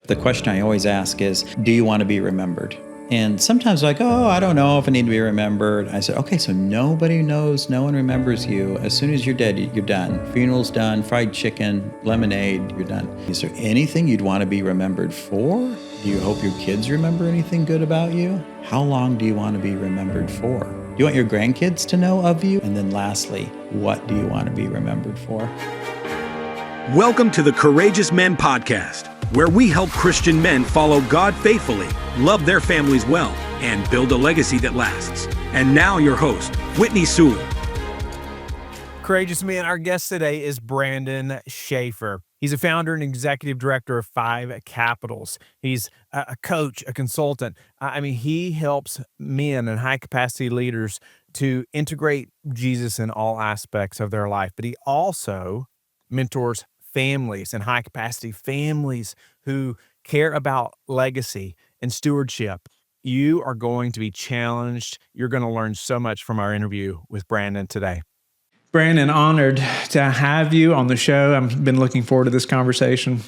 The question I always ask is, do you want to be remembered? And sometimes like, oh, I don't know if I need to be remembered. I said, okay, so nobody knows, no one remembers you. As soon as you're dead, you're done. Funeral's done, fried chicken, lemonade, you're done. Is there anything you'd want to be remembered for? Do you hope your kids remember anything good about you? How long do you want to be remembered for? Do you want your grandkids to know of you? And then lastly, what do you want to be remembered for? Welcome to the Courageous Men Podcast, where we help Christian men follow God faithfully, love their families well, and build a legacy that lasts. And now your host, Whitney Sewell. Courageous Men, our guest today is Brandon Schaefer. He's a founder and executive director of 5 Capitals. He's a coach, a consultant. He helps men and high-capacity leaders to integrate Jesus in all aspects of their life. But he also mentors families and high-capacity families who care about legacy and stewardship. You are going to be challenged. You're going to learn so much from our interview with Brandon today. Brandon, honored to have you on the show. I've been looking forward to this conversation.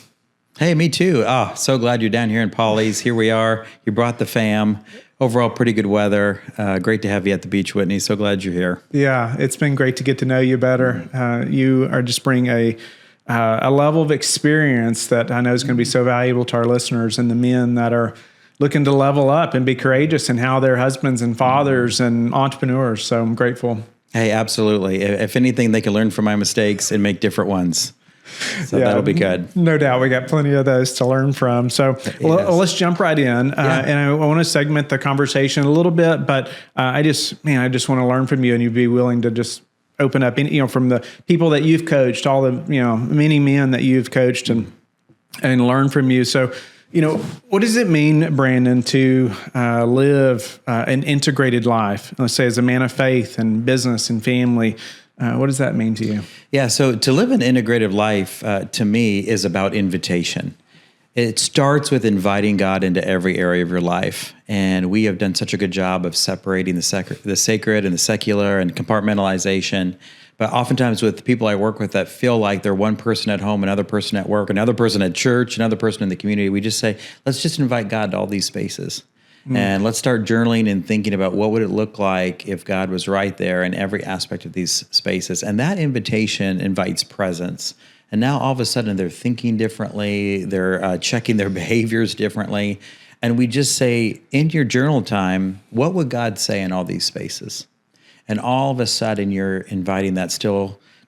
Hey, me too. Oh, so glad you're down here in Pawleys. Here we are. You brought the fam. Overall, pretty good weather. Great to have you at the beach, Whitney. So glad you're here. Yeah, it's been great to get to know you better. You are just bringing a level of experience that I know is going to be so valuable to our listeners and the men that are looking to level up and be courageous in how they're husbands and fathers and entrepreneurs. So I'm grateful. Hey, absolutely. If anything, they can learn from my mistakes and make different ones. So that'll be good. No doubt. We got plenty of those to learn from. So let's jump right in. And I want to segment the conversation a little bit, but I just want to learn from you, and you'd be willing to just open up, from the people that you've coached, all the, many men that you've coached and learn from you. So, what does it mean, Brandon, to live an integrated life? Let's say as a man of faith and business and family. What does that mean to you? Yeah, so to live an integrated life, to me, is about invitation. It starts with inviting God into every area of your life. And we have done such a good job of separating the sacred and the secular and compartmentalization. But oftentimes with people I work with that feel like they're one person at home, another person at work, another person at church, another person in the community, we just say, let's just invite God to all these spaces. And let's start journaling and thinking about what would it look like if God was right there in every aspect of these spaces. And that invitation invites presence. And now all of a sudden they're thinking differently, they're checking their behaviors differently. And we just say, in your journal time, what would God say in all these spaces? And all of a sudden you're inviting that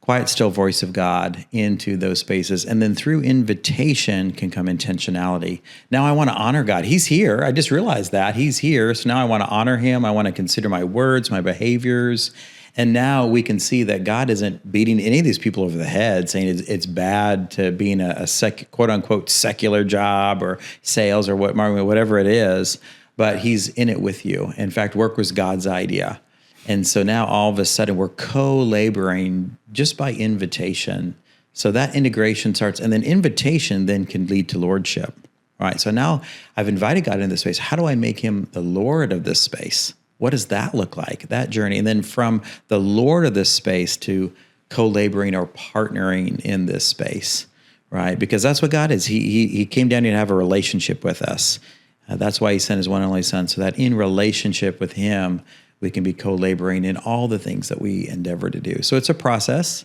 quiet, still voice of God into those spaces. And then through invitation can come intentionality. Now I want to honor God. He's here. I just realized that. He's here. So now I want to honor him. I want to consider my words, my behaviors. And now we can see that God isn't beating any of these people over the head, saying it's bad to be in a quote unquote secular job or sales or whatever it is, but he's in it with you. In fact, work was God's idea. And so now all of a sudden we're co-laboring just by invitation. So that integration starts, and then invitation then can lead to lordship. All right, so now I've invited God into this space. How do I make him the Lord of this space? What does that look like, that journey? And then from the Lord of this space to co-laboring or partnering in this space, right? Because that's what God is. He came down here to have a relationship with us. That's why he sent his one and only son, so that in relationship with him, we can be co-laboring in all the things that we endeavor to do. So it's a process.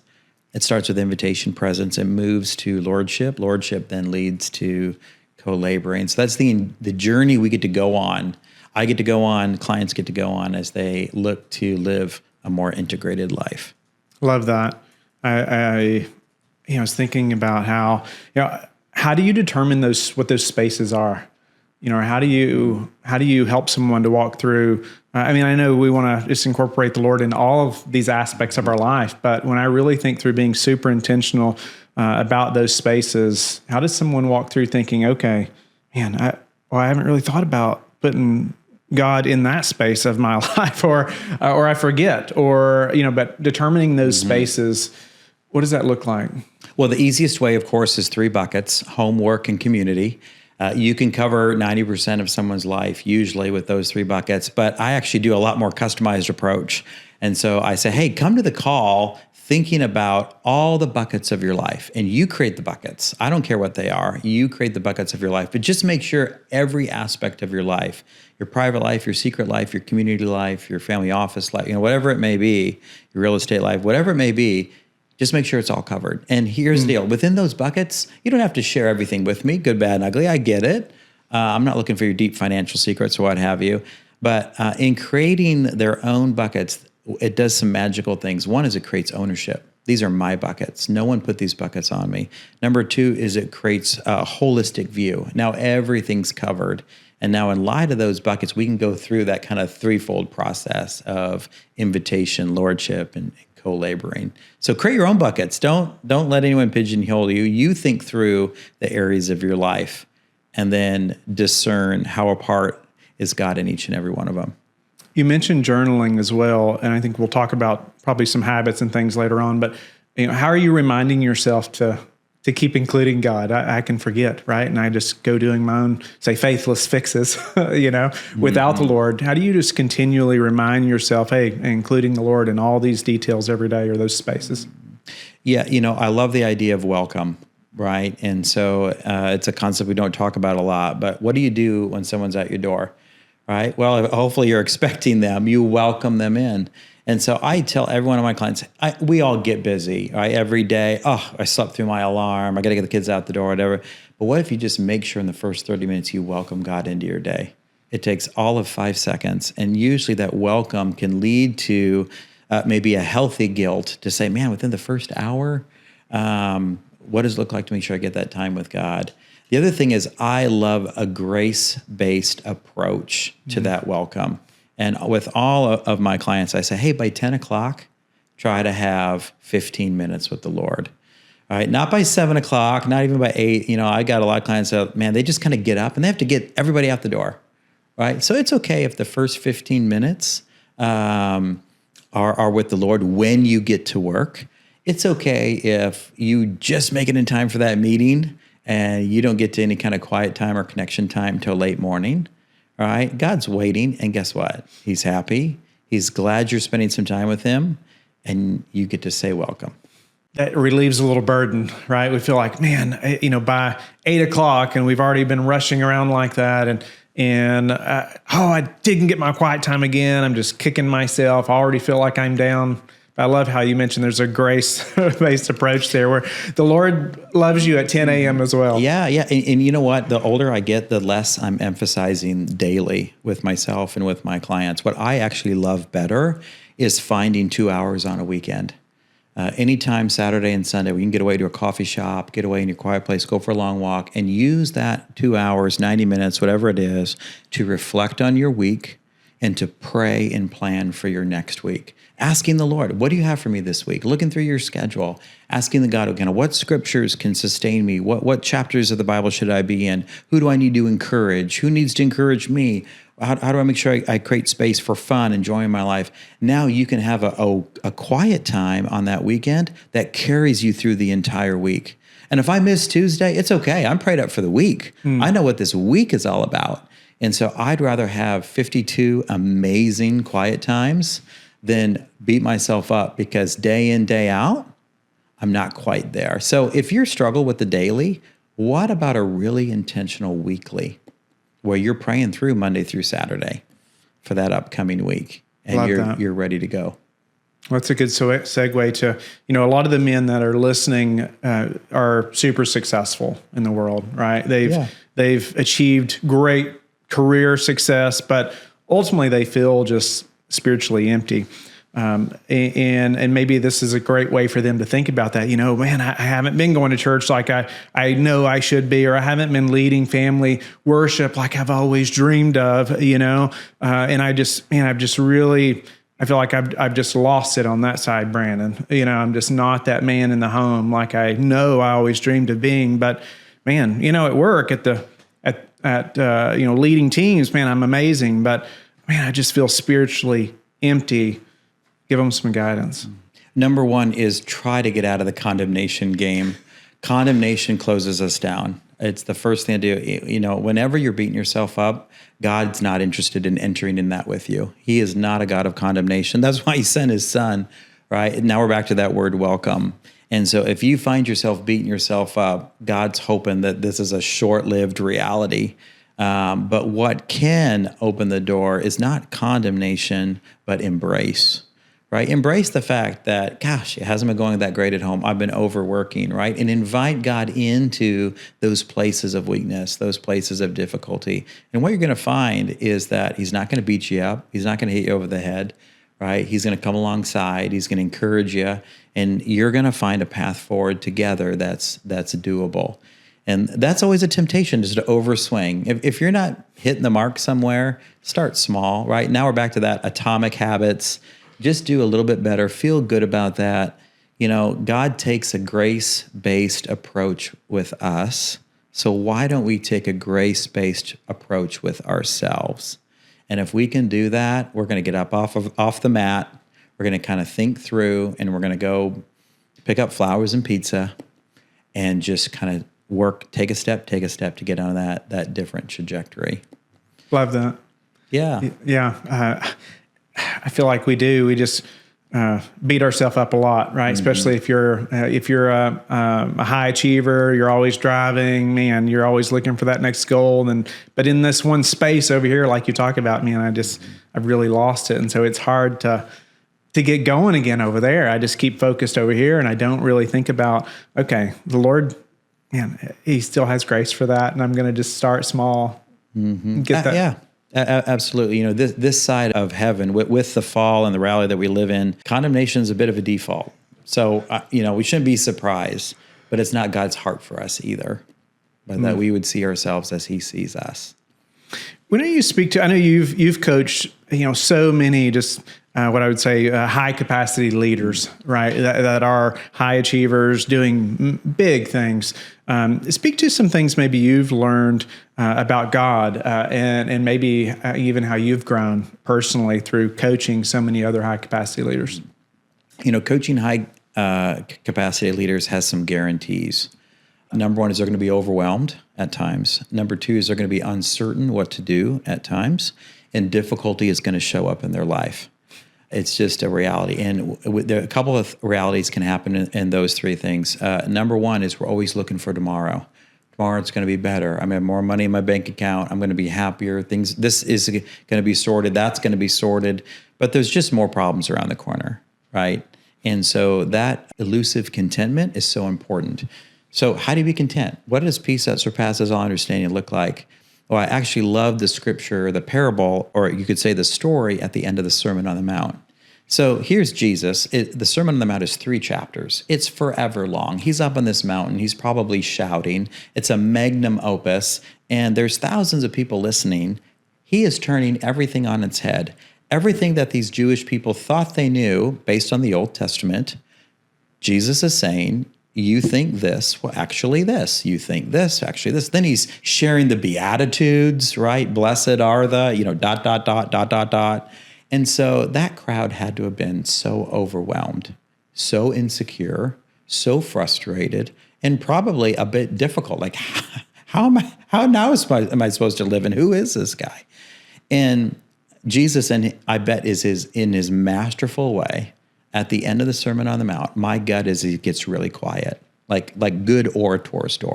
It starts with invitation, presence, and moves to lordship. Lordship then leads to co-laboring. So that's the journey we get to go on. I get to go on, clients get to go on as they look to live a more integrated life. Love that. I was thinking about how do you determine what those spaces are? How do you help someone to walk through? I know we want to just incorporate the Lord in all of these aspects of our life, but when I really think through being super intentional about those spaces, how does someone walk through thinking, okay, man, I haven't really thought about putting God in that space of my life, or I forget, but determining those spaces, what does that look like? Well, the easiest way, of course, is 3 buckets: home, work, and community. You can cover 90% of someone's life usually with those 3 buckets, but I actually do a lot more customized approach. And so I say, hey, come to the call thinking about all the buckets of your life, and you create the buckets. I don't care what they are. You create the buckets of your life, but just make sure every aspect of your life, your private life, your secret life, your community life, your family office life, whatever it may be, your real estate life, whatever it may be, just make sure it's all covered. And here's the deal. Within those buckets, you don't have to share everything with me, good, bad, and ugly. I get it. I'm not looking for your deep financial secrets or what have you. But in creating their own buckets, it does some magical things. One is it creates ownership. These are my buckets. No one put these buckets on me. Number 2 is it creates a holistic view. Now everything's covered. And now in light of those buckets, we can go through that kind of threefold process of invitation, lordship, and co-laboring. So create your own buckets. Don't let anyone pigeonhole you. You think through the areas of your life and then discern how apart is God in each and every one of them. You mentioned journaling as well, and I think we'll talk about probably some habits and things later on. But how are you reminding yourself to keep including God? I can forget, right? And I just go doing my own, say, faithless fixes, without the Lord. How do you just continually remind yourself, hey, including the Lord in all these details every day or those spaces? Yeah, I love the idea of welcome, right? And so it's a concept we don't talk about a lot. But what do you do when someone's at your door? Right? Well, hopefully you're expecting them. You welcome them in. And so I tell every one of my clients, we all get busy, right? Every day, I slept through my alarm. I got to get the kids out the door, whatever. But what if you just make sure in the first 30 minutes you welcome God into your day? It takes all of 5 seconds. And usually that welcome can lead to maybe a healthy guilt to say, man, within the first hour, what does it look like to make sure I get that time with God? The other thing is I love a grace-based approach to that welcome. And with all of my clients, I say, hey, by 10 o'clock, try to have 15 minutes with the Lord. All right, not by 7 o'clock, not even by 8. I got a lot of clients that, man, they just kind of get up and they have to get everybody out the door, right? So it's okay if the first 15 minutes are with the Lord when you get to work. It's okay if you just make it in time for that meeting and you don't get to any kind of quiet time or connection time till late morning, all right? God's waiting, and guess what? He's happy. He's glad you're spending some time with him, and you get to say welcome. That relieves a little burden, right? We feel like, man, by 8 o'clock, and we've already been rushing around like that, and I didn't get my quiet time again. I'm just kicking myself. I already feel like I'm down. I love how you mentioned there's a grace-based approach there where the Lord loves you at 10 a.m. as well. Yeah. And you know what? The older I get, the less I'm emphasizing daily with myself and with my clients. What I actually love better is finding 2 hours on a weekend. Anytime Saturday and Sunday, we can get away to a coffee shop, get away in your quiet place, go for a long walk, and use that 2 hours, 90 minutes, whatever it is, to reflect on your week and to pray and plan for your next week. Asking the Lord, what do you have for me this week? Looking through your schedule, asking the God, okay, what scriptures can sustain me? What chapters of the Bible should I be in? Who do I need to encourage? Who needs to encourage me? How do I make sure I create space for fun and joy in my life? Now you can have a quiet time on that weekend that carries you through the entire week. And if I miss Tuesday, it's okay. I'm prayed up for the week. I know what this week is all about. And so I'd rather have 52 amazing quiet times than beat myself up because day in, day out, I'm not quite there. So if you struggle with the daily, what about a really intentional weekly where you're praying through Monday through Saturday for that upcoming week and you're ready to go? Well, that's a good segue to, a lot of the men that are listening are super successful in the world, right? They've achieved great career success, but ultimately they feel just spiritually empty. And maybe this is a great way for them to think about that. Man, I haven't been going to church like I know I should be, or I haven't been leading family worship like I've always dreamed of, and I feel like I've just lost it on that side, Brandon. I'm just not that man in the home like I know I always dreamed of being. But man, at work, at leading teams, man, I'm amazing. But man, I just feel spiritually empty. Give them some guidance. Number one is try to get out of the condemnation game. Condemnation closes us down. It's the first thing to do. You know, whenever you're beating yourself up, God's not interested in entering in that with you. He is not a God of condemnation. That's why he sent his son, right? And now we're back to that word welcome. And so if you find yourself beating yourself up, God's hoping that this is a short-lived reality. But what can open the door is not condemnation, but embrace. Right? Embrace the fact that, gosh, it hasn't been going that great at home. I've been overworking, right? And invite God into those places of weakness, those places of difficulty. And what you're going to find is that he's not going to beat you up. He's not going to hit you over the head, right? He's going to come alongside. He's going to encourage you. And you're going to find a path forward together that's doable. And that's always a temptation, is to overswing. If you're not hitting the mark somewhere, start small, right? Now we're back to that atomic habits. Just do a little bit better. Feel good about that. You know, God takes a grace-based approach with us. So why don't we take a grace-based approach with ourselves? And if we can do that, we're going to get up off the mat. We're going to kind of think through, and we're going to go pick up flowers and pizza and just kind of work, take a step to get on that different trajectory. Love that. Yeah. Yeah. I feel like we do. We just beat ourselves up a lot, right? Mm-hmm. Especially if you're a high achiever, you're always driving, man. You're always looking for that next goal. But in this one space over here, like you talk about, man, I've really lost it, and so it's hard to get going again over there. I just keep focused over here, and I don't really think about, okay, the Lord, man, He still has grace for that, and I'm going to just start small. Mm-hmm. Get that. Yeah. Absolutely. You know, this side of heaven, with the fall and the reality that we live in, condemnation is a bit of a default. So, you know, we shouldn't be surprised, but it's not God's heart for us either, but that we would see ourselves as He sees us. When you speak to, I know you've coached, you know, so many just what I would say high capacity leaders, right? That are high achievers doing big things. Speak to some things maybe you've learned about God and maybe even how you've grown personally through coaching so many other high capacity leaders. You know, coaching high capacity leaders has some guarantees. Number one is they're going to be overwhelmed at times. Number two is they're going to be uncertain what to do at times, and difficulty is going to show up in their life. It's just a reality. And a couple of realities can happen in those three things. Number one is we're always looking for tomorrow. Tomorrow it's going to be better. I'm going to have more money in my bank account. I'm going to be happier. This is going to be sorted. That's going to be sorted. But there's just more problems around the corner, right? And so that elusive contentment is so important. So how do you be content? What does peace that surpasses all understanding look like? Well, I actually love the scripture, the parable, or you could say the story at the end of the Sermon on the Mount. So here's Jesus. The Sermon on the Mount is 3 chapters. It's forever long. He's up on this mountain. He's probably shouting. It's a magnum opus, and there's thousands of people listening. He is turning everything on its head. Everything that these Jewish people thought they knew based on the Old Testament, Jesus is saying, you think this, well, actually this. You think this, actually this. Then he's sharing the Beatitudes, right? Blessed are the, ... And so that crowd had to have been so overwhelmed, so insecure, so frustrated, and probably a bit difficult. Like, how now am I supposed to live? And who is this guy? And Jesus, and I bet in his masterful way, at the end of the Sermon on the Mount, my gut is he gets really quiet, like good orators do.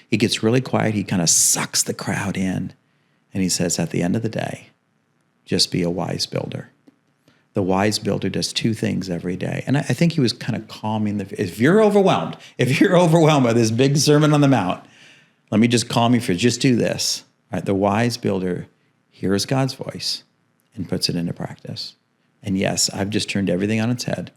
He gets really quiet. He kind of sucks the crowd in. And he says, at the end of the day, just be a wise builder. The wise builder does 2 things every day. And I think he was kind of calming if you're overwhelmed by this big Sermon on the Mount, let me just calm you for just do this. All right, the wise builder hears God's voice and puts it into practice. And yes, I've just turned everything on its head.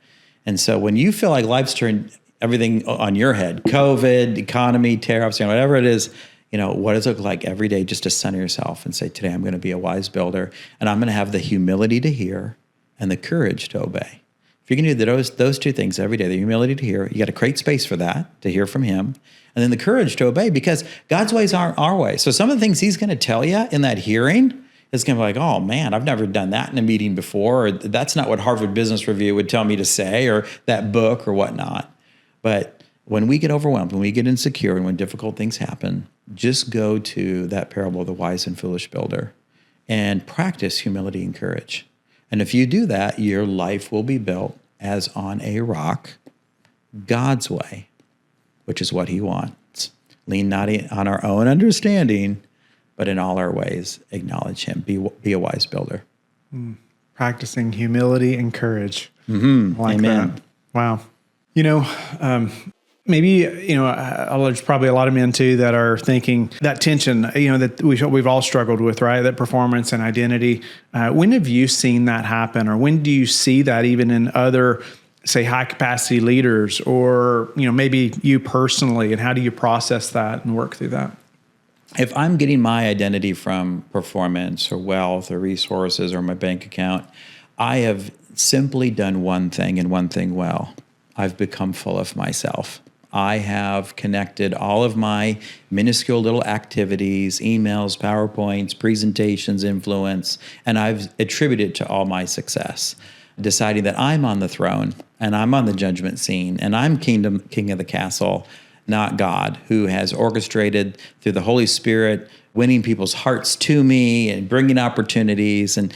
And so when you feel like life's turned everything on your head, COVID, economy, tariffs, whatever it is, what does it look like every day just to center yourself and say, today I'm going to be a wise builder, and I'm going to have the humility to hear and the courage to obey. If you can do those 2 things every day, the humility to hear, you got to create space for that, to hear from him, and then the courage to obey, because God's ways aren't our ways. So some of the things he's going to tell you in that hearing, it's going to be like, oh man, I've never done that in a meeting before, or that's not what Harvard Business Review would tell me to say, or that book or whatnot. But When we get overwhelmed, when we get insecure, and when difficult things happen, just go to that parable of the wise and foolish builder and practice humility and courage. And if you do that, your life will be built as on a rock, God's way, which is what he wants. Lean not on our own understanding, but in all our ways, acknowledge him. Be a wise builder. Practicing humility and courage. Mm-hmm. I like Amen. that. Wow. Maybe, there's probably a lot of men too that are thinking that tension, that we've all struggled with, right? That performance and identity. When have you seen that happen? Or when do you see that even in other, say, high capacity leaders, or, maybe you personally, and how do you process that and work through that? If I'm getting my identity from performance or wealth or resources or my bank account, I have simply done one thing and one thing well. I've become full of myself. I have connected all of my minuscule little activities, emails, PowerPoints, presentations, influence, and I've attributed to all my success, deciding that I'm on the throne and I'm on the judgment scene and I'm king of the castle, not God, who has orchestrated through the Holy Spirit, winning people's hearts to me and bringing opportunities and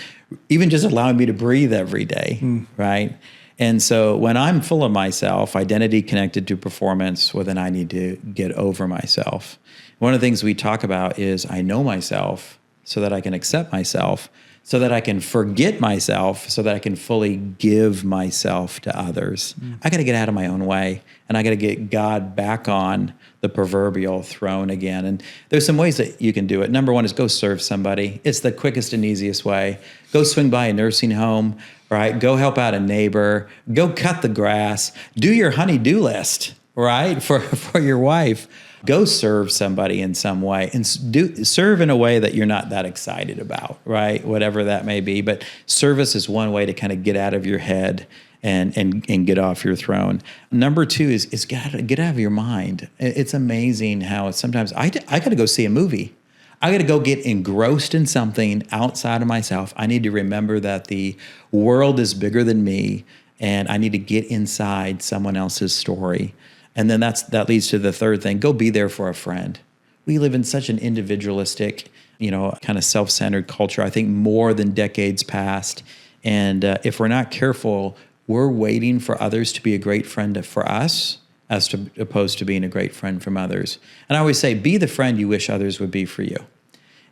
even just allowing me to breathe every day, right? And so when I'm full of myself, identity connected to performance, well, then I need to get over myself. One of the things we talk about is I know myself so that I can accept myself, so that I can forget myself, so that I can fully give myself to others. I got to get out of my own way, and I got to get God back on the proverbial throne again. And there's some ways that you can do it. Number one is go serve somebody. It's the quickest and easiest way. Go swing by a nursing home, right? Go help out a neighbor. Go cut the grass. Do your honey-do list, right? For your wife. Go serve somebody in some way, and serve in a way that you're not that excited about, right? Whatever that may be. But service is one way to kind of get out of your head and get off your throne. Number two is get out of your mind. It's amazing how sometimes I got to go see a movie. I got to go get engrossed in something outside of myself. I need to remember that the world is bigger than me, and I need to get inside someone else's story. And then that leads to the third thing. Go be there for a friend. We live in such an individualistic, kind of self-centered culture, I think more than decades past. And if we're not careful, we're waiting for others to be a great friend for us as opposed to being a great friend from others. And I always say, be the friend you wish others would be for you.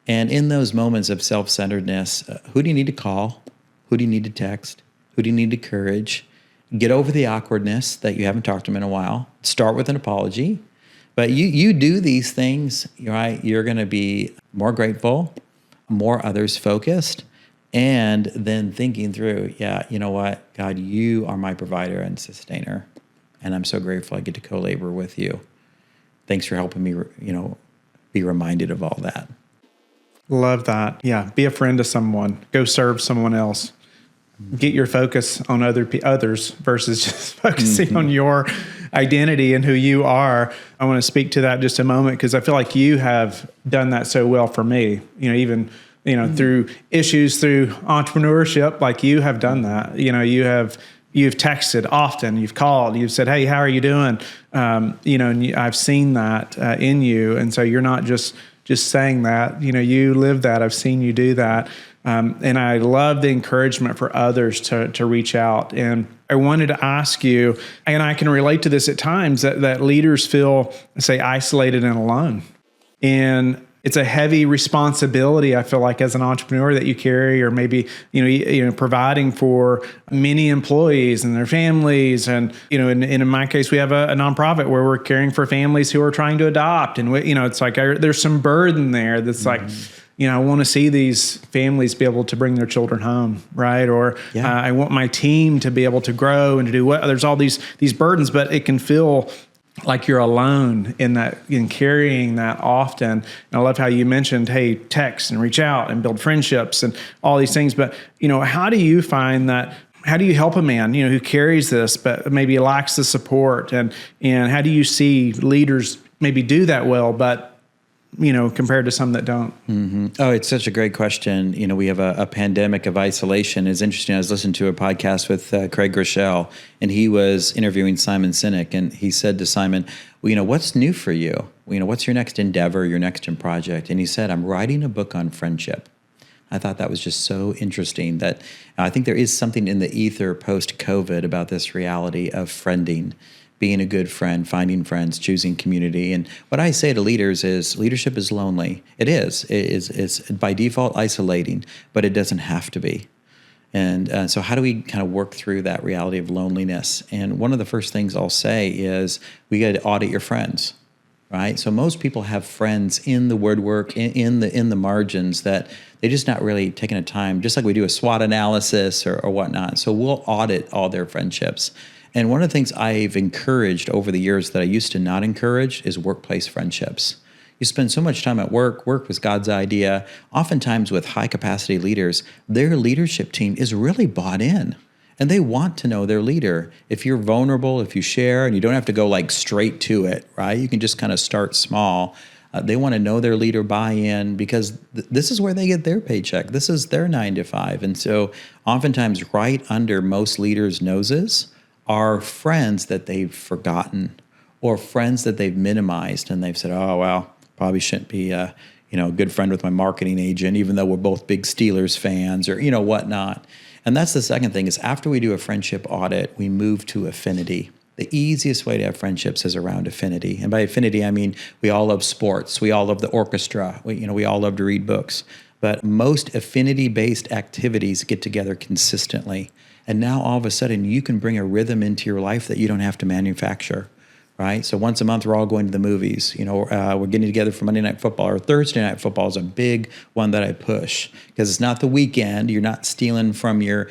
And in those moments of self-centeredness, who do you need to call? Who do you need to text? Who do you need to encourage? Get over the awkwardness that you haven't talked to them in a while. Start with an apology. But you do these things, right? You're going to be more grateful, more others focused, and then thinking through, you know what, God, you are my provider and sustainer, and I'm so grateful I get to co-labor with you. Thanks for helping me, be reminded of all that. Love that. Yeah, be a friend to someone. Go serve someone else. Get your focus on others versus just focusing on your identity and who you are. I want to speak to that just a moment because I feel like you have done that so well for me. Even through issues, through entrepreneurship, like you have done that. You've texted often, you've called, you've said, "Hey, how are you doing?" And I've seen that in you, and so you're not just saying that. You live that. I've seen you do that. And I love the encouragement for others to reach out. And I wanted to ask you, and I can relate to this at times, that leaders feel, say, isolated and alone. And it's a heavy responsibility, I feel like, as an entrepreneur that you carry, or maybe, providing for many employees and their families. And, in my case, we have a nonprofit where we're caring for families who are trying to adopt. And, it's like there's some burden there that's like, I want to see these families be able to bring their children home, right? Or I want my team to be able to grow and to do what. There's all these burdens, but it can feel like you're alone in carrying that often. And I love how you mentioned, hey, text and reach out and build friendships and all these things. But, how do you find that? How do you help a man, who carries this, but maybe lacks the support? And how do you see leaders maybe do that well, but compared to some that don't? Oh, it's such a great question. We have a pandemic of isolation. It's interesting. I was listening to a podcast with Craig Groeschel, and he was interviewing Simon Sinek, and he said to Simon, well, what's new for you? What's your next endeavor, your next project? And he said, I'm writing a book on friendship. I thought that was just so interesting that I think there is something in the ether post-COVID about this reality of friending, being a good friend, finding friends, choosing community. And what I say to leaders is leadership is lonely. It is. It's by default isolating, but it doesn't have to be. And so how do we kind of work through that reality of loneliness? And one of the first things I'll say is we got to audit your friends, right? So most people have friends in the woodwork, in the margins that they're just not really taking the time, just like we do a SWOT analysis or whatnot. So we'll audit all their friendships. And one of the things I've encouraged over the years that I used to not encourage is workplace friendships. You spend so much time at work was God's idea. Oftentimes with high capacity leaders, their leadership team is really bought in and they want to know their leader. If you're vulnerable, if you share, and you don't have to go like straight to it, right? You can just kind of start small. They want to know their leader, buy in, because this is where they get their paycheck. This is their 9 to 5. And so oftentimes right under most leaders' noses are friends that they've forgotten or friends that they've minimized, and they've said, oh, well, probably shouldn't be a good friend with my marketing agent, even though we're both big Steelers fans or, whatnot. And that's the second thing is after we do a friendship audit, we move to affinity. The easiest way to have friendships is around affinity. And by affinity, I mean we all love sports. We all love the orchestra. We all love to read books. But most affinity-based activities get together consistently. And now all of a sudden you can bring a rhythm into your life that you don't have to manufacture, right? So once a month we're all going to the movies. We're getting together for Monday Night Football, or Thursday Night Football is a big one that I push because it's not the weekend. You're not stealing from your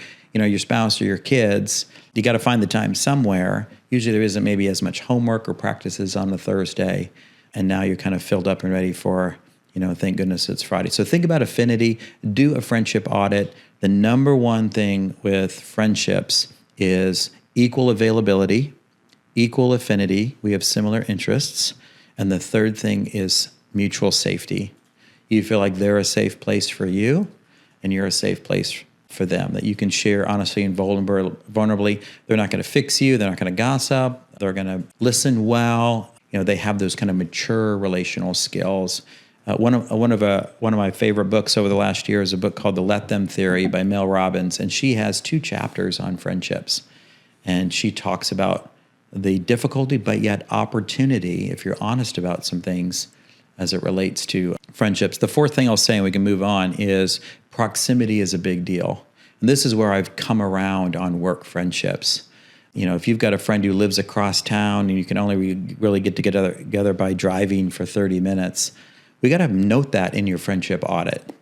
spouse or your kids. You got to find the time somewhere. Usually there isn't maybe as much homework or practices on the Thursday, and now you're kind of filled up and ready for, thank goodness it's Friday. So think about affinity, do a friendship audit. The number one thing with friendships is equal availability, equal affinity. We have similar interests. And the third thing is mutual safety. You feel like they're a safe place for you and you're a safe place for them, that you can share honestly and vulnerably. They're not going to fix you. They're not going to gossip. They're going to listen well. They have those kind of mature relational skills. One of my favorite books over the last year is a book called The Let Them Theory by Mel Robbins, and she has 2 chapters on friendships. And she talks about the difficulty, but yet opportunity, if you're honest about some things as it relates to friendships. The fourth thing I'll say, and we can move on, is proximity is a big deal. And this is where I've come around on work friendships. If you've got a friend who lives across town and you can only really get together by driving for 30 minutes, we got to note that in your friendship audit.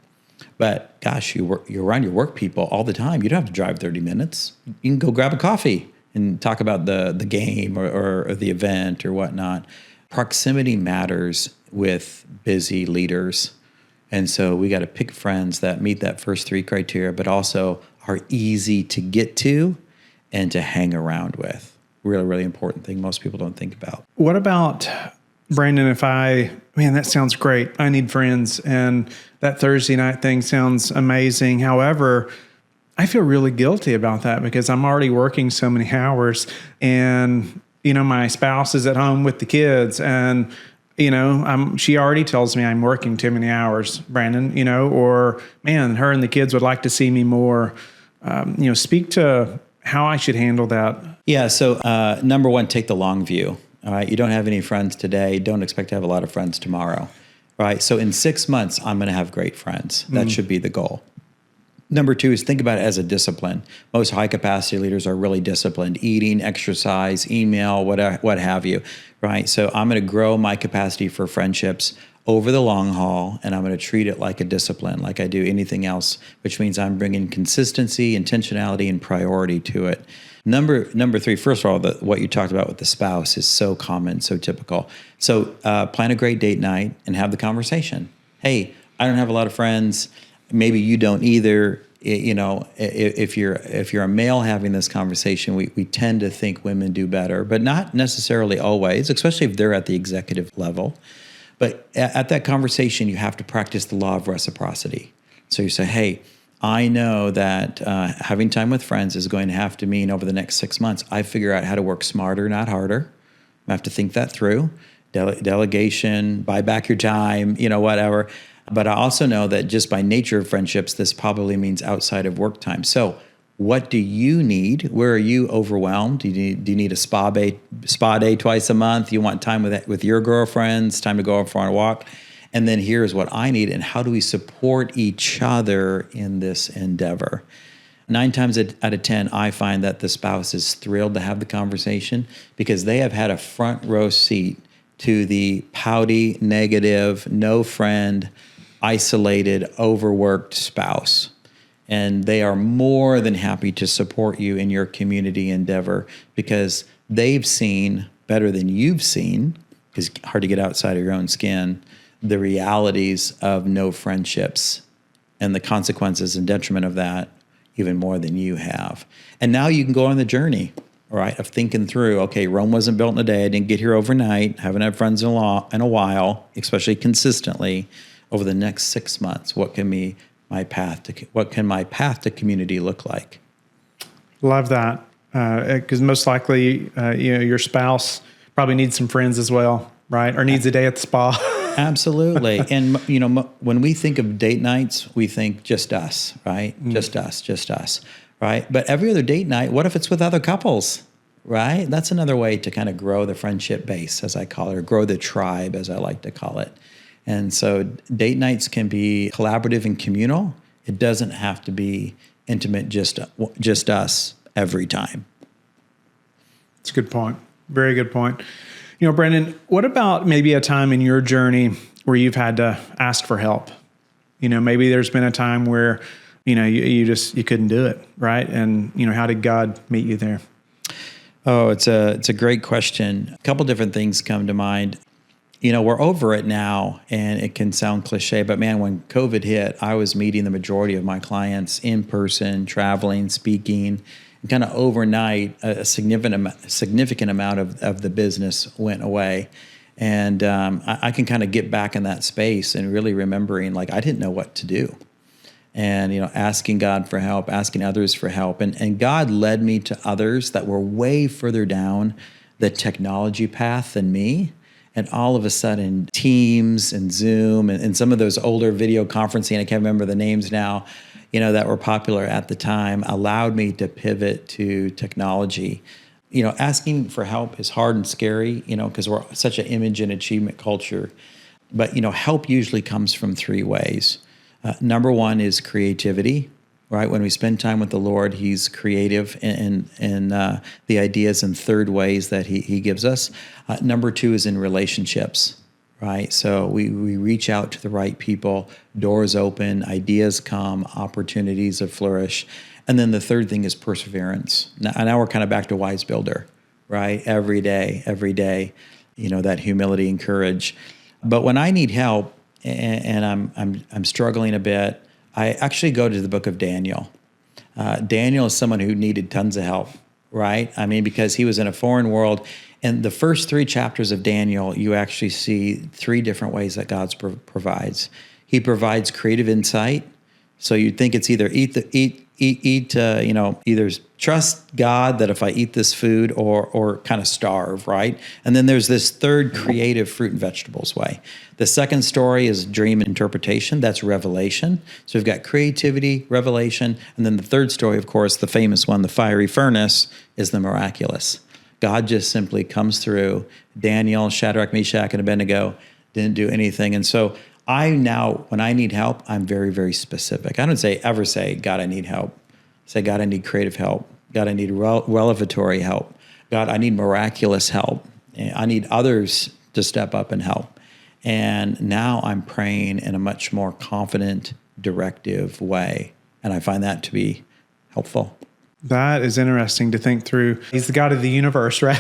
But gosh, you're around your work people all the time. You don't have to drive 30 minutes. You can go grab a coffee and talk about the game or the event or whatnot. Proximity matters with busy leaders. And so we got to pick friends that meet that first 3 criteria, but also are easy to get to and to hang around with. Really, really important thing most people don't think about. What about, Brandon, that sounds great. I need friends. And that Thursday night thing sounds amazing. However, I feel really guilty about that because I'm already working so many hours and, my spouse is at home with the kids and, she already tells me I'm working too many hours, Brandon, or man, her and the kids would like to see me more. Speak to how I should handle that. Yeah. So number one, take the long view. All right. You don't have any friends today. Don't expect to have a lot of friends tomorrow. Right. So in 6 months, I'm going to have great friends. That should be the goal. Number 2 is think about it as a discipline. Most high capacity leaders are really disciplined, eating, exercise, email, what have you, right? So I'm going to grow my capacity for friendships over the long haul, and I'm going to treat it like a discipline, like I do anything else, which means I'm bringing consistency, intentionality, and priority to it. Number 3, first of all, what you talked about with the spouse is so common, so typical. So plan a great date night and have the conversation. Hey, I don't have a lot of friends. Maybe you don't either. If you're a male having this conversation, we tend to think women do better, but not necessarily always, especially if they're at the executive level. But at that conversation, you have to practice the law of reciprocity. So you say, hey, I know that having time with friends is going to have to mean over the next 6 months, I figure out how to work smarter, not harder. I have to think that through. Delegation, buy back your time, whatever. But I also know that just by nature of friendships, this probably means outside of work time. So what do you need? Where are you overwhelmed? Do you need a spa day twice a month? You want time with your girlfriends, time to go for a walk? And then here's what I need, and how do we support each other in this endeavor? 9 times out of 10, I find that the spouse is thrilled to have the conversation because they have had a front row seat to the pouty, negative, no friend, isolated, overworked spouse. And they are more than happy to support you in your community endeavor because they've seen better than you've seen, because it's hard to get outside of your own skin, the realities of no friendships and the consequences and detriment of that even more than you have. And now you can go on the journey, all right, of thinking through, okay, Rome wasn't built in a day. I didn't get here overnight. Haven't had friends in a while, especially consistently. Over the next 6 months, what can my path to community look like? Love that, because most likely, your spouse probably needs some friends as well, right? Or needs a day at the spa. Absolutely. And, when we think of date nights, we think just us, right? Just us, right? But every other date night, what if it's with other couples, right? That's another way to kind of grow the friendship base, as I call it, or grow the tribe, as I like to call it. And so date nights can be collaborative and communal. It doesn't have to be intimate, just us every time. That's a good point. Very good point. Brandon, what about maybe a time in your journey where you've had to ask for help? Maybe there's been a time where, you couldn't do it, right? And, how did God meet you there? Oh, it's a great question. A couple different things come to mind. We're over it now, and it can sound cliche, but man, when COVID hit, I was meeting the majority of my clients in person, traveling, speaking. Kind of overnight, a significant amount of the business went away. And I can kind of get back in that space and really remembering, I didn't know what to do. And, asking God for help, asking others for help. And God led me to others that were way further down the technology path than me. And all of a sudden, Teams and Zoom and some of those older video conferencing, I can't remember the names now, that were popular at the time, allowed me to pivot to technology. Asking for help is hard and scary, because we're such an image and achievement culture. But, help usually comes from 3 ways. Number 1 is creativity, right? When we spend time with the Lord, He's creative in the ideas and third ways that He gives us. Number 2 is in relationships. Right. So we reach out to the right people, doors open, ideas come, opportunities that flourish. And then the third thing is perseverance. Now we're kind of back to wise builder, right? Every day, that humility and courage. But when I need help and I'm struggling a bit, I actually go to the book of Daniel. Daniel is someone who needed tons of help, right? Because he was in a foreign world. And the first 3 chapters of Daniel, you actually see 3 different ways that God provides. He provides creative insight. So you'd think it's either either trust God that if I eat this food or kind of starve, right? And then there's this third creative fruit and vegetables way. The second story is dream interpretation. That's revelation. So we've got creativity, revelation. And then the third story, of course, the famous one, the fiery furnace, is the miraculous. God just simply comes through. Daniel, Shadrach, Meshach, and Abednego didn't do anything. And so when I need help, I'm very, very specific. I don't ever say, God, I need help. Say, God, I need creative help. God, I need revelatory help. God, I need miraculous help. I need others to step up and help. And now I'm praying in a much more confident, directive way. And I find that to be helpful. That is interesting to think through. He's the God of the universe, right?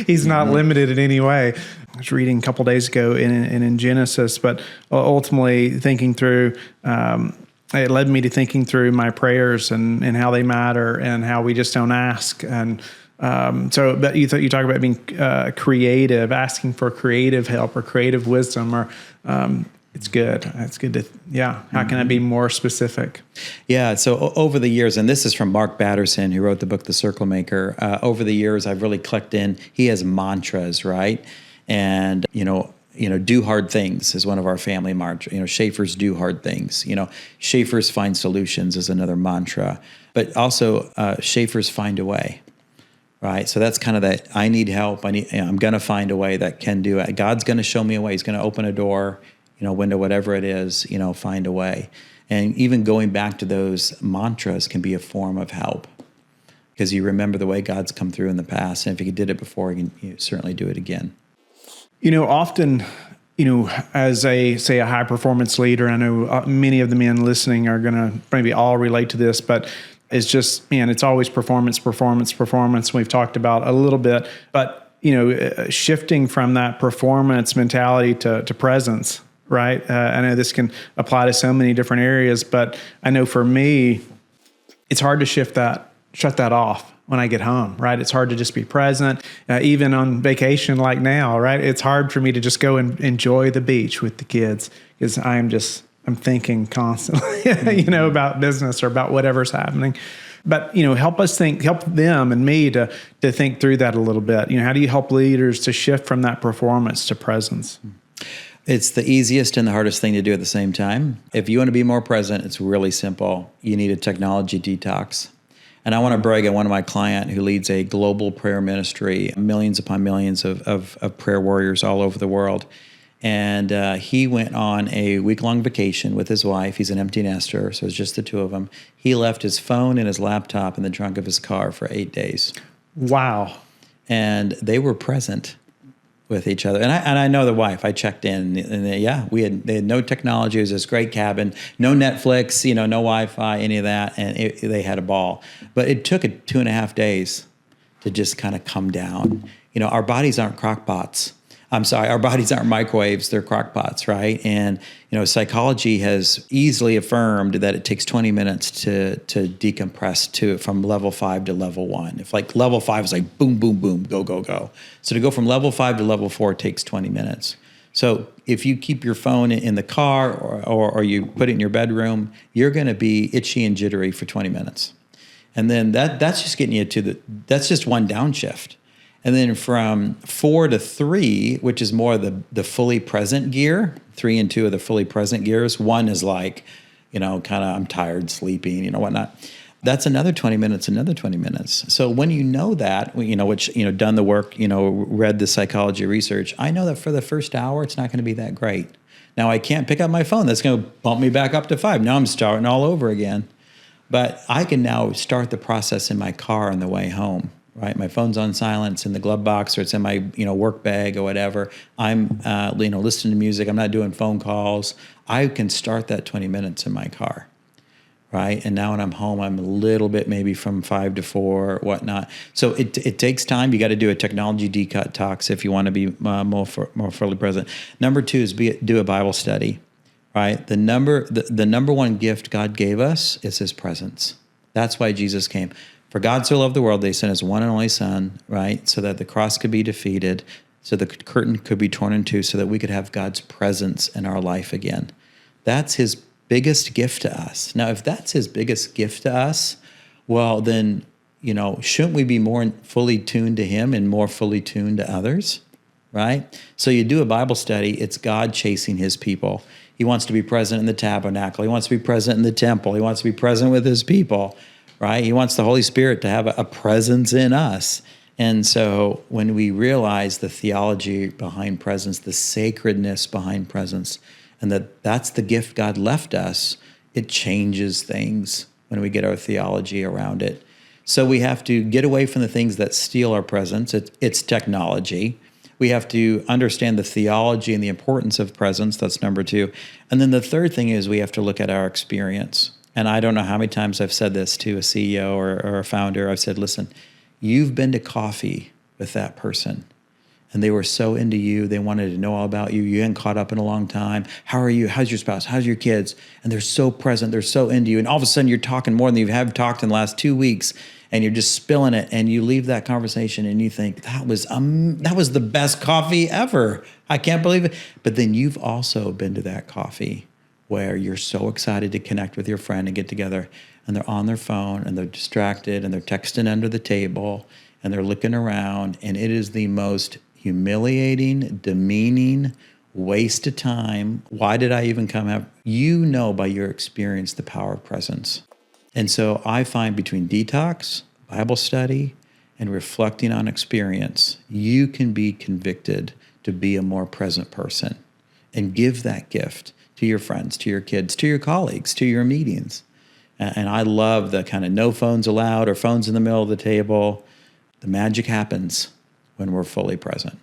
He's not limited in any way. I was reading a couple days ago in Genesis, but ultimately thinking through, it led me to thinking through my prayers and how they matter and how we just don't ask. And But you talk about being creative, asking for creative help or creative wisdom, or it's good. It's good to, How can I be more specific? Yeah. So over the years, and this is from Mark Batterson, who wrote the book, The Circle Maker. Over the years, I've really clicked in. He has mantras, right? And, do hard things is one of our family mantras. Schaefer's do hard things. Schaefer's find solutions is another mantra. But also Schaefer's find a way. Right. So that's kind of that I need help. I'm going to find a way that can do it. God's going to show me a way. He's going to open a door, window, whatever it is, find a way. And even going back to those mantras can be a form of help because you remember the way God's come through in the past. And if he did it before, he can certainly do it again. Often, as a high performance leader, I know many of the men listening are going to maybe all relate to this, but it's just, it's always performance. We've talked about a little bit, but, shifting from that performance mentality to presence, right? I know this can apply to so many different areas, but I know for me, it's hard to shut that off when I get home, right? It's hard to just be present, even on vacation like now, right? It's hard for me to just go and enjoy the beach with the kids because I'm thinking constantly, about business or about whatever's happening. But, help them and me to think through that a little bit. How do you help leaders to shift from that performance to presence? It's the easiest and the hardest thing to do at the same time. If you want to be more present, it's really simple. You need a technology detox. And I want to brag on one of my clients who leads a global prayer ministry, millions upon millions of prayer warriors all over the world. And he went on a week-long vacation with his wife. He's an empty nester, so it's just the two of them. He left his phone and his laptop in the trunk of his car for 8 days. Wow. And they were present with each other. And I know the wife. I checked in, and they had no technology. It was this great cabin, no Netflix, no Wi-Fi, any of that. And they had a ball. But it took 2.5 days to just kind of come down. Our bodies aren't crock pots. Our bodies aren't microwaves, they're crock pots, right? And, psychology has easily affirmed that it takes 20 minutes to decompress from level 5 to level 1. If like level 5 is like boom, boom, boom, go, go, go. So to go from level 5 to level 4 takes 20 minutes. So if you keep your phone in the car or you put it in your bedroom, you're going to be itchy and jittery for 20 minutes. And then that's just getting you that's just one downshift. And then from 4 to 3, which is more the fully present gear, 3 and 2 are the fully present gears. 1 is like, kind of I'm tired, sleeping, whatnot. That's another 20 minutes, another 20 minutes. So when you know that, which, done the work, read the psychology research, I know that for the first hour, it's not going to be that great. Now I can't pick up my phone. That's going to bump me back up to 5. Now I'm starting all over again. But I can now start the process in my car on the way home. Right, my phone's on silent. It's in the glove box, or it's in my work bag or whatever. I'm listening to music. I'm not doing phone calls. I can start that 20 minutes in my car, right? And now when I'm home, I'm a little bit maybe from 5 to 4, whatnot. So it takes time. You got to do a technology detox if you want to be more fully present. Number 2 is do a Bible study, right? The number one gift God gave us is His presence. That's why Jesus came. For God so loved the world, they sent His one and only Son, right? So that the cross could be defeated, so the curtain could be torn in two, so that we could have God's presence in our life again. That's His biggest gift to us. Now, if that's His biggest gift to us, well, then, shouldn't we be more fully tuned to Him and more fully tuned to others, right? So you do a Bible study, it's God chasing His people. He wants to be present in the tabernacle. He wants to be present in the temple. He wants to be present with His people. Right? He wants the Holy Spirit to have a presence in us. And so when we realize the theology behind presence, the sacredness behind presence, and that's the gift God left us, it changes things when we get our theology around it. So we have to get away from the things that steal our presence. It's technology. We have to understand the theology and the importance of presence. That's number 2. And then the third thing is we have to look at our experience. And I don't know how many times I've said this to a CEO or a founder. I've said, listen, you've been to coffee with that person, and they were so into you. They wanted to know all about you. You hadn't caught up in a long time. How are you? How's your spouse? How's your kids? And they're so present. They're so into you. And all of a sudden, you're talking more than you have talked in the last 2 weeks. and you're just spilling it, and you leave that conversation and you think, that was the best coffee ever. I can't believe it. But then you've also been to that coffee where you're so excited to connect with your friend and get together, and they're on their phone and they're distracted and they're texting under the table and they're looking around, and it is the most humiliating, demeaning, waste of time. Why did I even come out? You know by your experience the power of presence. And so I find between detox, Bible study, and reflecting on experience, you can be convicted to be a more present person and give that gift to your friends, to your kids, to your colleagues, to your meetings. And I love the kind of no phones allowed or phones in the middle of the table. The magic happens when we're fully present.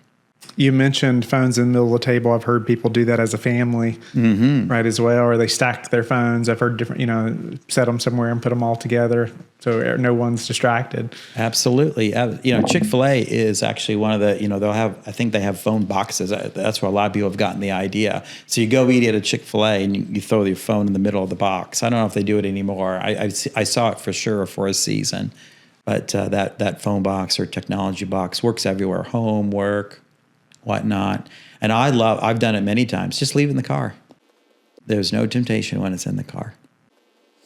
You mentioned phones in the middle of the table. I've heard people do that as a family, right, as well, or they stack their phones. I've heard different, set them somewhere and put them all together so no one's distracted. Absolutely. Chick-fil-A is actually one of the, I think they have phone boxes. That's where a lot of people have gotten the idea. So you go eat at a Chick-fil-A and you throw your phone in the middle of the box. I don't know if they do it anymore. I saw it for sure for a season. But that phone box or technology box works everywhere, home, work, whatnot. And I've done it many times. Just leave it in the car. There's no temptation when it's in the car.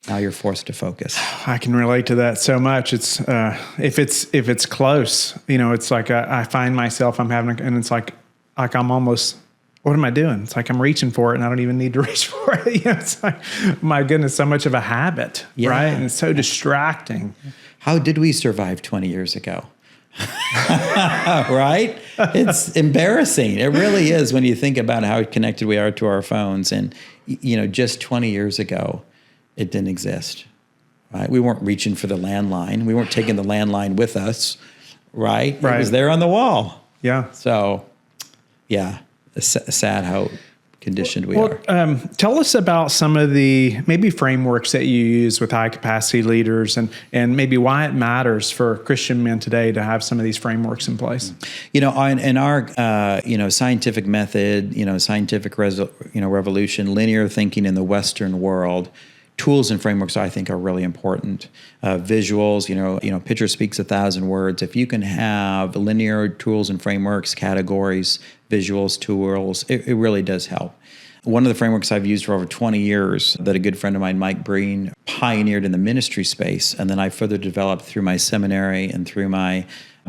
Now you're forced to focus. I can relate to that so much. It's if it's close, it's like I find myself and it's like I'm almost, what am I doing? It's like I'm reaching for it and I don't even need to reach for it. It's like, my goodness, so much of a habit, right? And it's so distracting. How did we survive 20 years ago? Right? It's embarrassing. It really is when you think about how connected we are to our phones. And, just 20 years ago, it didn't exist, right? We weren't reaching for the landline. We weren't taking the landline with us, right? It was there on the wall. Yeah. So, yeah, it's sad how conditioned we are. Tell us about some of the maybe frameworks that you use with high capacity leaders and maybe why it matters for Christian men today to have some of these frameworks in place. In our scientific method, scientific revolution, linear thinking in the Western world, tools and frameworks I think are really important. Visuals, picture speaks 1,000 words. If you can have linear tools and frameworks, categories, visuals, tools, it really does help. One of the frameworks I've used for over 20 years that a good friend of mine, Mike Breen, pioneered in the ministry space, and then I further developed through my seminary and through my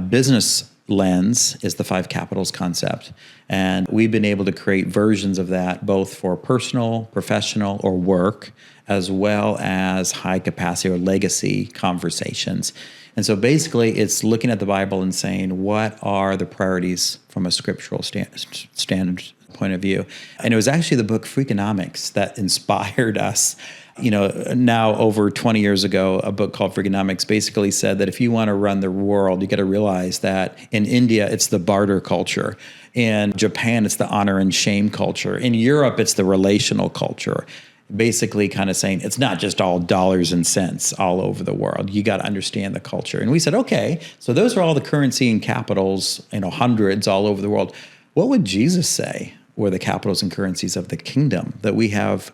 business lens, is the 5 capitals concept. And we've been able to create versions of that both for personal, professional, or work, as well as high capacity or legacy conversations. And so basically it's looking at the Bible and saying, what are the priorities from a scriptural standard point of view? And it was actually the book Freakonomics that inspired us. Now over 20 years ago, a book called Freakonomics basically said that if you want to run the world, you got to realize that in India, it's the barter culture. In Japan, it's the honor and shame culture. In Europe, it's the relational culture. Basically kind of saying it's not just all dollars and cents all over the world. You got to understand the culture. And we said, okay, so those are all the currency and capitals, hundreds all over the world. What would Jesus say were the capitals and currencies of the kingdom that we have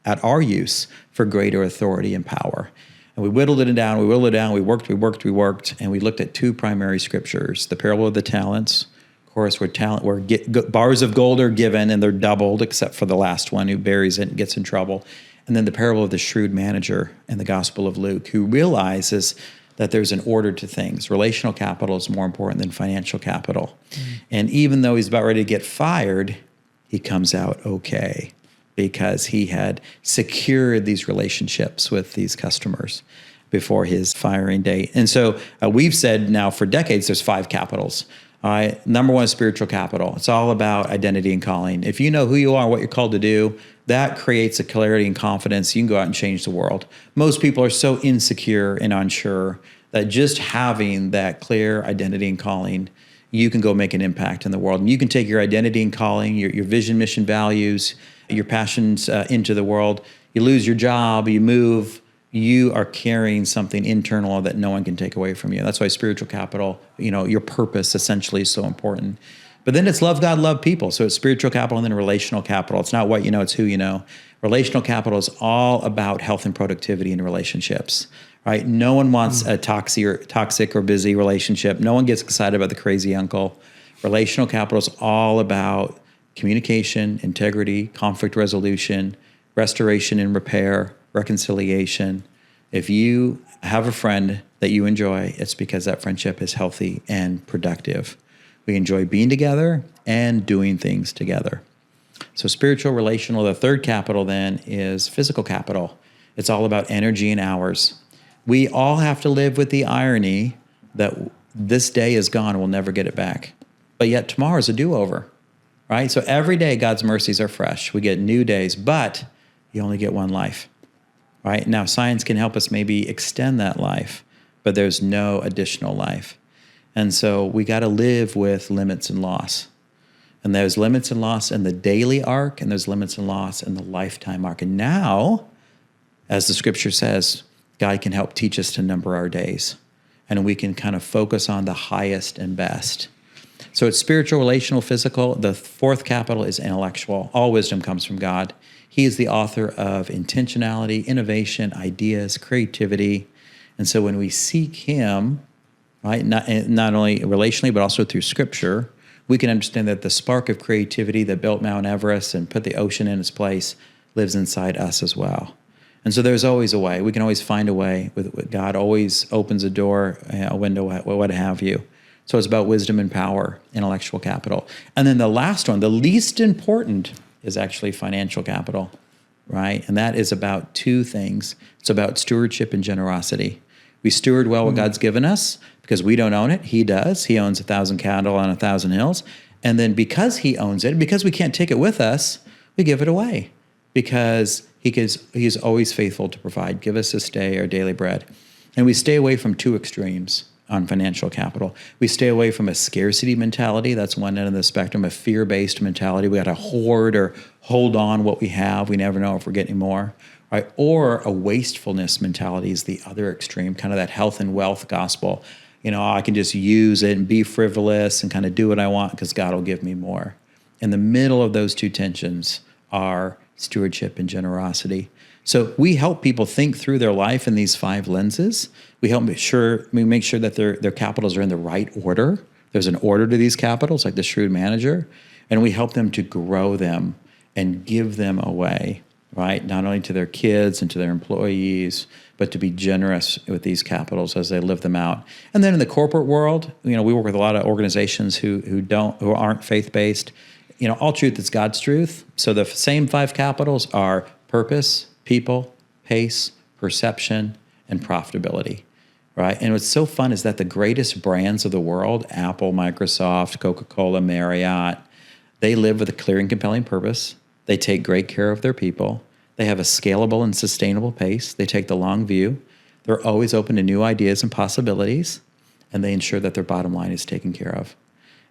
at our use for greater authority and power? And we whittled it down, we worked, and we looked at 2 primary scriptures, the parable of the talents. Of course, where bars of gold are given and they're doubled, except for the last one who buries it and gets in trouble. And then the parable of the shrewd manager in the Gospel of Luke, who realizes that there's an order to things. Relational capital is more important than financial capital. And even though he's about ready to get fired, he comes out okay because he had secured these relationships with these customers before his firing date. And so we've said now for decades there's 5 capitals. All right. Number 1 is spiritual capital. It's all about identity and calling. If you know who you are, what you're called to do, that creates a clarity and confidence. You can go out and change the world. Most people are so insecure and unsure that just having that clear identity and calling, you can go make an impact in the world. And you can take your identity and calling, your vision, mission, values, your passions into the world. You lose your job, you move, you are carrying something internal that no one can take away from you. That's why spiritual capital, your purpose essentially is so important. But then it's love God, love people. So it's spiritual capital and then relational capital. It's not what you know, it's who you know. Relational capital is all about health and productivity in relationships, right? No one wants a toxic or busy relationship. No one gets excited about the crazy uncle. Relational capital is all about communication, integrity, conflict resolution, restoration and repair, reconciliation. If you have a friend that you enjoy, it's because that friendship is healthy and productive. We enjoy being together and doing things together. So spiritual, relational, the third capital then is physical capital. It's all about energy and hours. We all have to live with the irony that this day is gone and we'll never get it back. But yet tomorrow is a do-over, right? So every day God's mercies are fresh. We get new days, but you only get one life, right? Now science can help us maybe extend that life, but there's no additional life. And so we got to live with limits and loss. And there's limits and loss in the daily arc, and there's limits and loss in the lifetime arc. And now, as the scripture says, God can help teach us to number our days. And we can kind of focus on the highest and best. So it's spiritual, relational, physical. The fourth capital is intellectual. All wisdom comes from God. He is the author of intentionality, innovation, ideas, creativity. And so when we seek him, right, not only relationally, but also through scripture, we can understand that the spark of creativity that built Mount Everest and put the ocean in its place lives inside us as well. And so there's always a way. We can always find a way. With God always opens a door, a window, what have you. So it's about wisdom and power, intellectual capital. And then the last one, the least important, is actually financial capital, right? And that is about two things. It's about stewardship and generosity. We steward well what God's given us because we don't own it. He does. He owns 1,000 cattle on 1,000 hills. And then because he owns it, because we can't take it with us, we give it away because he's always faithful to provide. Give us this day our daily bread. And we stay away from two extremes on financial capital. We stay away from a scarcity mentality. That's one end of the spectrum, a fear-based mentality. We got to hoard or hold on what we have. We never know if we're getting more. Right? Or a wastefulness mentality is the other extreme, kind of that health and wealth gospel. You know, I can just use it and be frivolous and kind of do what I want because God will give me more. In the middle of those two tensions are stewardship and generosity. So we help people think through their life in these 5 lenses. We make sure that their capitals are in the right order. There's an order to these capitals, like the shrewd manager, and we help them to grow them and give them away, right? Not only to their kids and to their employees, but to be generous with these capitals as they live them out. And then in the corporate world, you know, we work with a lot of organizations who aren't faith-based. You know, all truth is God's truth. So the same 5 capitals are purpose, people, pace, perception, and profitability, right? And what's so fun is that the greatest brands of the world, Apple, Microsoft, Coca-Cola, Marriott, they live with a clear and compelling purpose. They take great care of their people. They have a scalable and sustainable pace. They take the long view. They're always open to new ideas and possibilities, and they ensure that their bottom line is taken care of.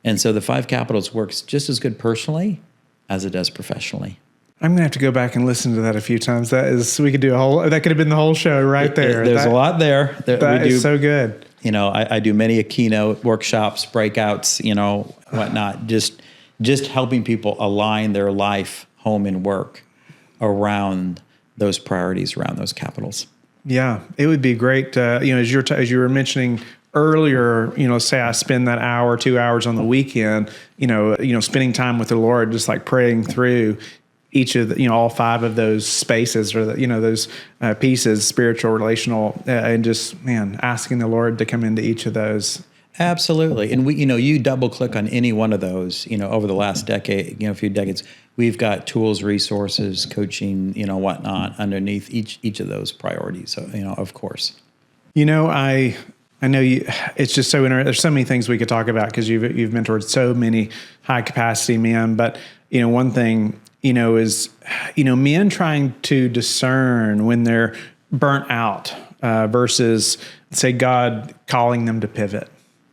And so the 5 capitals works just as good personally as it does professionally. I'm gonna have to go back and listen to that a few times. That could have been the whole show right there. There's a lot there. That is so good. You know, I do many a keynote, workshops, breakouts, you know, whatnot. Just helping people align their life, home, and work around those priorities, around those capitals. Yeah, it would be great. You know, as you were mentioning earlier, you know, say I spend that hour, 2 hours on the weekend, you know, spending time with the Lord, just like praying through each of the, you know, all 5 of those spaces or the, you know, those pieces, spiritual, relational, and just, man, asking the Lord to come into each of those. Absolutely. And you double click on any one of those, you know, over the last decade, a few decades, we've got tools, resources, coaching, you know, whatnot underneath each of those priorities. So, you know, of course. You know, I know you, it's just so interesting. There's so many things we could talk about because you've mentored so many high capacity men, but, you know, one thing, you know, is, you know, men trying to discern when they're burnt out versus, say, God calling them to pivot.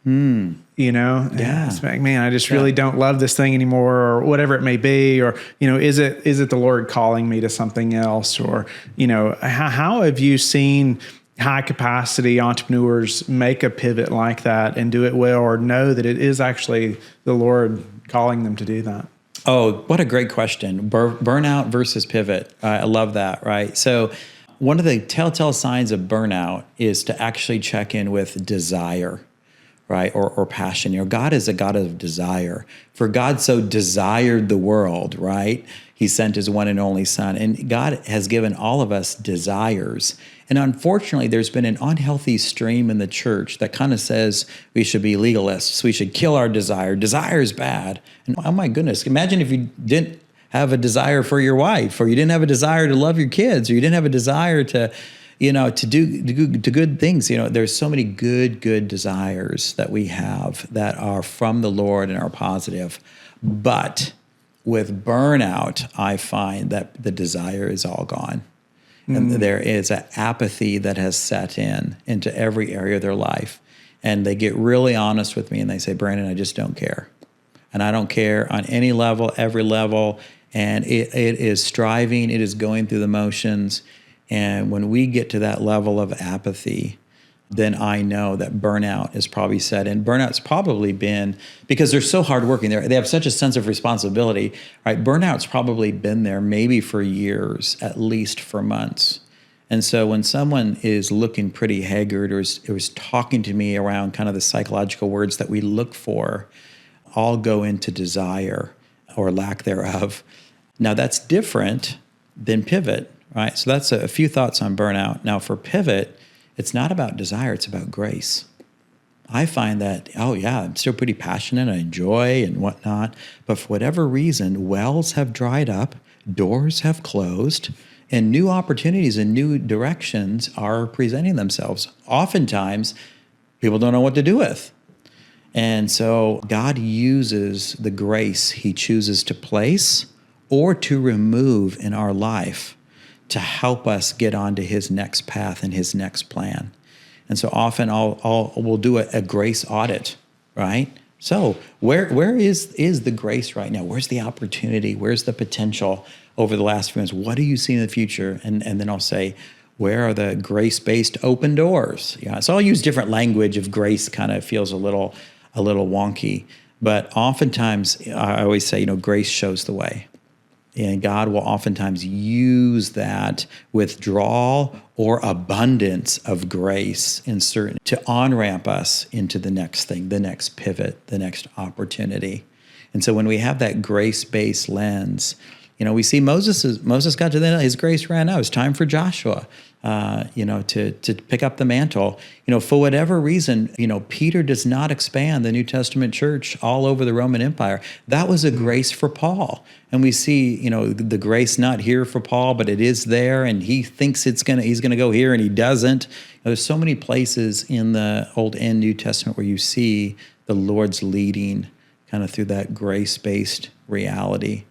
You know, it's like, man, I just really don't love this thing anymore, or whatever it may be, or, you know, is it the Lord calling me to something else, or, you know, how have you seen high capacity entrepreneurs make a pivot like that and do it well, or know that it is actually the Lord calling them to do that? Oh, what a great question. Burnout versus pivot. I love that, right? So one of the telltale signs of burnout is to actually check in with desire, right? Or passion. God is a God of desire. For God so desired the world, right? He sent his one and only Son. And God has given all of us desires. And unfortunately, there's been an unhealthy stream in the church that kind of says we should be legalists. We should kill our desire. Desire is bad. And oh my goodness, imagine if you didn't have a desire for your wife, or you didn't have a desire to love your kids, or you didn't have a desire to, to do good things. There's so many good desires that we have that are from the Lord and are positive. But with burnout, I find that the desire is all gone. And there is an apathy that has set into every area of their life. And they get really honest with me and they say, Brandon, I just don't care. And I don't care on any level, every level. And it is striving, it is going through the motions. And when we get to that level of apathy, then I know that burnout is probably set in. Burnout's probably been, because they're so hardworking, they have such a sense of responsibility, right? Burnout's probably been there maybe for years, at least for months. And so when someone is looking pretty haggard or is talking to me around kind of the psychological words that we look for, all go into desire or lack thereof. Now that's different than pivot, right? So that's a few thoughts on burnout. Now for pivot, it's not about desire, it's about grace. I find that, I'm still pretty passionate, I enjoy and whatnot, but for whatever reason, wells have dried up, doors have closed, and new opportunities and new directions are presenting themselves. Oftentimes, people don't know what to do with. And so God uses the grace he chooses to place or to remove in our life to help us get onto his next path and his next plan. And so often we'll do a grace audit, right? So where is the grace right now? Where's the opportunity? Where's the potential over the last few months? What do you see in the future? And then I'll say, where are the grace-based open doors? Yeah, so I'll use different language if grace kind of feels a little wonky. But oftentimes, I always say, grace shows the way. And God will oftentimes use that withdrawal or abundance of grace to on-ramp us into the next thing, the next pivot, the next opportunity. And so when we have that grace-based lens, we see Moses got to the end, his grace ran out. It's time for Joshua, to pick up the mantle. For whatever reason, Peter does not expand the New Testament church all over the Roman Empire. That was a grace for Paul. And we see, the grace not here for Paul, but it is there, and he thinks he's gonna go here, and he doesn't. There's so many places in the Old and New Testament where you see the Lord's leading kind of through that grace-based reality.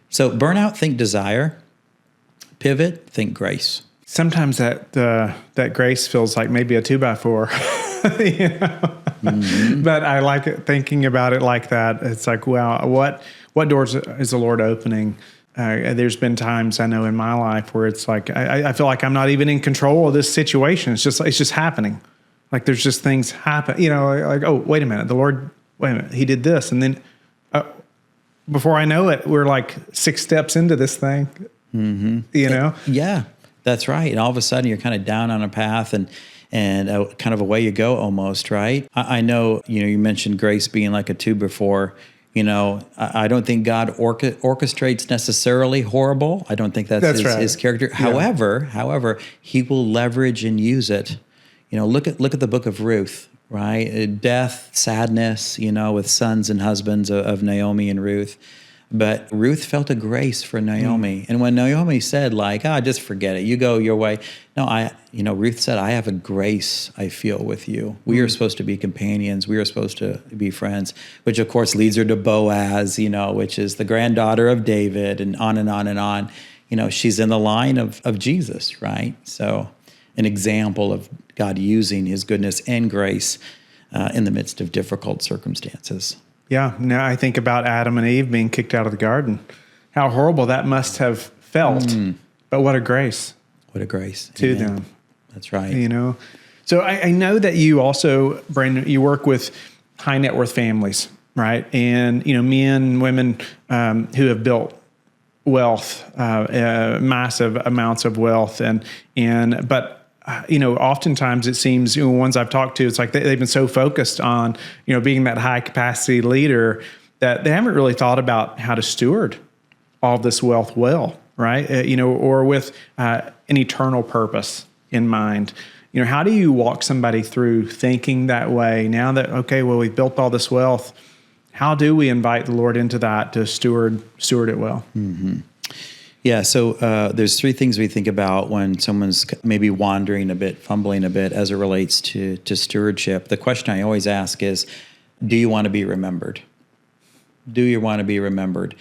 So burnout, think desire. Pivot, think grace. Sometimes that grace feels like maybe a 2x4, Mm-hmm. But I like it, thinking about it like that. It's like, wow, what doors is the Lord opening? There's been times I know in my life where it's like I feel like I'm not even in control of this situation. It's just happening. Like there's just things happen. Like oh wait a minute, the Lord, wait a minute, He did this, and then before I know it, we're like 6 steps into this thing. Mm-hmm. Yeah, that's right. And all of a sudden, you're kind of down on a path and kind of away you go almost, right? I know, you mentioned grace being like a 2 before. I don't think God orchestrates necessarily horrible. I don't think that's his character. Yeah. However, He will leverage and use it. Look at the book of Ruth, right? Death, sadness, with sons and husbands of Naomi and Ruth. But Ruth felt a grace for Naomi. Mm. And when Naomi said just forget it, you go your way. No, Ruth said, I have a grace I feel with you. We are supposed to be companions. We are supposed to be friends, which of course leads her to Boaz, which is the granddaughter of David, and on and on and on. She's in the line of Jesus, right? So an example of God using His goodness and grace in the midst of difficult circumstances. Yeah. Now I think about Adam and Eve being kicked out of the garden. How horrible that must have felt. But what a grace. What a grace. To Amen. them. That's right. You know, so I know that you also, Brandon, you work with high net worth families, right? And, men, women who have built wealth, massive amounts of wealth. But oftentimes it seems, ones I've talked to, it's like they've been so focused on, being that high capacity leader that they haven't really thought about how to steward all of this wealth well, right? Or with an eternal purpose in mind. How do you walk somebody through thinking that way now that, okay, well, we've built all this wealth? How do we invite the Lord into that to steward it well? Mm-hmm. Yeah, so there's three things we think about when someone's maybe wandering a bit, fumbling a bit as it relates to stewardship. The question I always ask is, do you want to be remembered? Do you want to be remembered?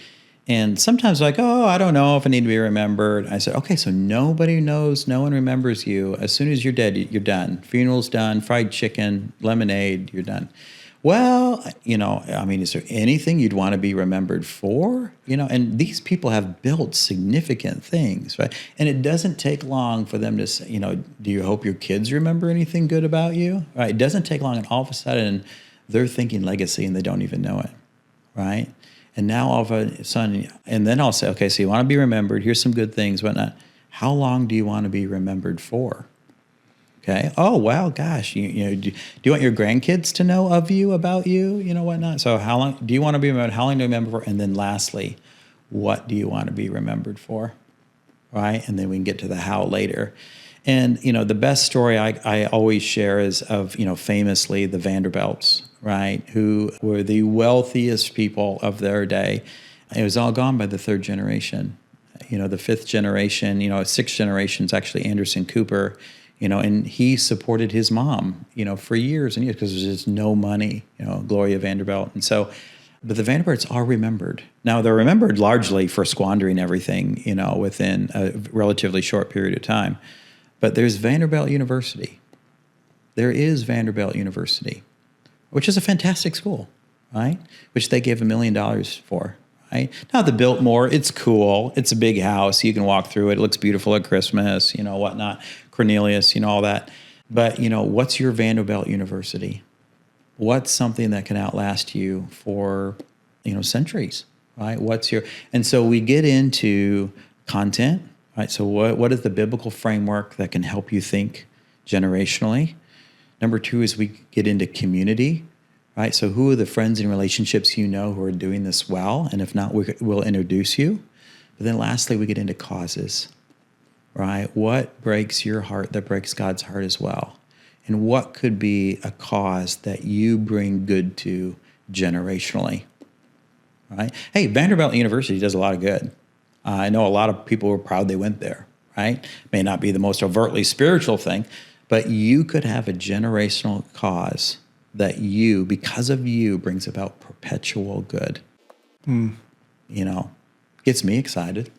And sometimes like, I don't know if I need to be remembered. I said, okay, so nobody knows, no one remembers you. As soon as you're dead, you're done. Funeral's done, fried chicken, lemonade, you're done. Well, is there anything you'd want to be remembered for? And these people have built significant things, right? And it doesn't take long for them to say, do you hope your kids remember anything good about you? Right? It doesn't take long, and all of a sudden they're thinking legacy and they don't even know it, right? And now all of a sudden, and then I'll say, okay, so you want to be remembered, here's some good things, whatnot. How long do you want to be remembered for? Okay. Oh, wow, gosh. Do you want your grandkids to know of you, about you, whatnot? So how long do you want to be remembered? How long do you remember for? And then lastly, what do you want to be remembered for? Right. And then we can get to the how later. And, the best story I always share is of, famously the Vanderbilts, right, who were the wealthiest people of their day. It was all gone by the third generation. The fifth generation, sixth generation is actually Anderson Cooper. And he supported his mom, for years and years because there's just no money, Gloria Vanderbilt. And so, but the Vanderbilts are remembered. Now, they're remembered largely for squandering everything, within a relatively short period of time. But there's Vanderbilt University. There is Vanderbilt University, which is a fantastic school, right? Which they gave $1 million for. Right? Now the Biltmore, it's cool. It's a big house. You can walk through it. It looks beautiful at Christmas, whatnot. Cornelius, all that. But, what's your Vanderbilt University? What's something that can outlast you for, centuries, right? And so we get into content, right? So what is the biblical framework that can help you think generationally? Number two is we get into community. Right, so who are the friends and relationships who are doing this well? And if not, we'll introduce you. But then lastly, we get into causes, right? What breaks your heart that breaks God's heart as well? And what could be a cause that you bring good to generationally, right? Hey, Vanderbilt University does a lot of good. I know a lot of people were proud they went there, right? May not be the most overtly spiritual thing, but you could have a generational cause that because of you, brings about perpetual good. Gets me excited,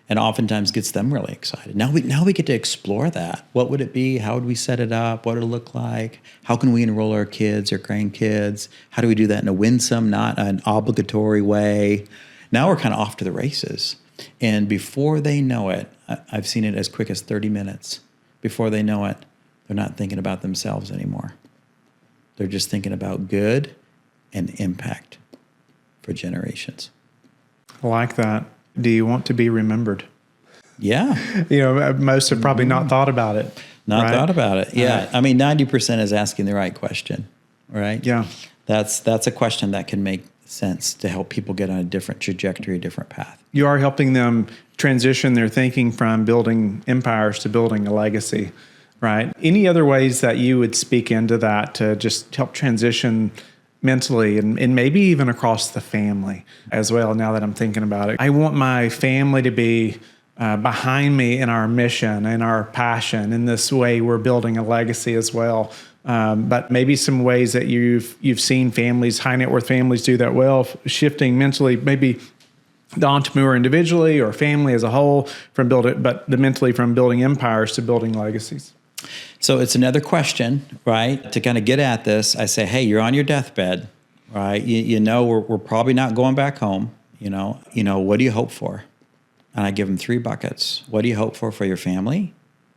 and oftentimes gets them really excited. Now we get to explore that. What would it be? How would we set it up? What would it look like? How can we enroll our kids or grandkids? How do we do that in a winsome, not an obligatory way? Now we're kind of off to the races. And before they know it, I've seen it as quick as 30 minutes. Before they know it, they're not thinking about themselves anymore. They're just thinking about good and impact for generations. I like that. Do you want to be remembered? Yeah. Most have probably not thought about it. Thought about it. Yeah. 90% is asking the right question, right? Yeah. That's a question that can make sense to help people get on a different trajectory, a different path. You are helping them transition their thinking from building empires to building a legacy. Right. Any other ways that you would speak into that to just help transition mentally and maybe even across the family as well, now that I'm thinking about it? I want my family to be behind me in our mission and our passion. In this way, we're building a legacy as well. But maybe some ways that you've seen families, high net worth families do that well, shifting mentally, maybe the entrepreneur individually or family as a whole but mentally from building empires to building legacies. So it's another question, right? To kind of get at this, I say, hey, you're on your deathbed, right? We're probably not going back home. What do you hope for? And I give them 3 buckets. What do you hope for your family?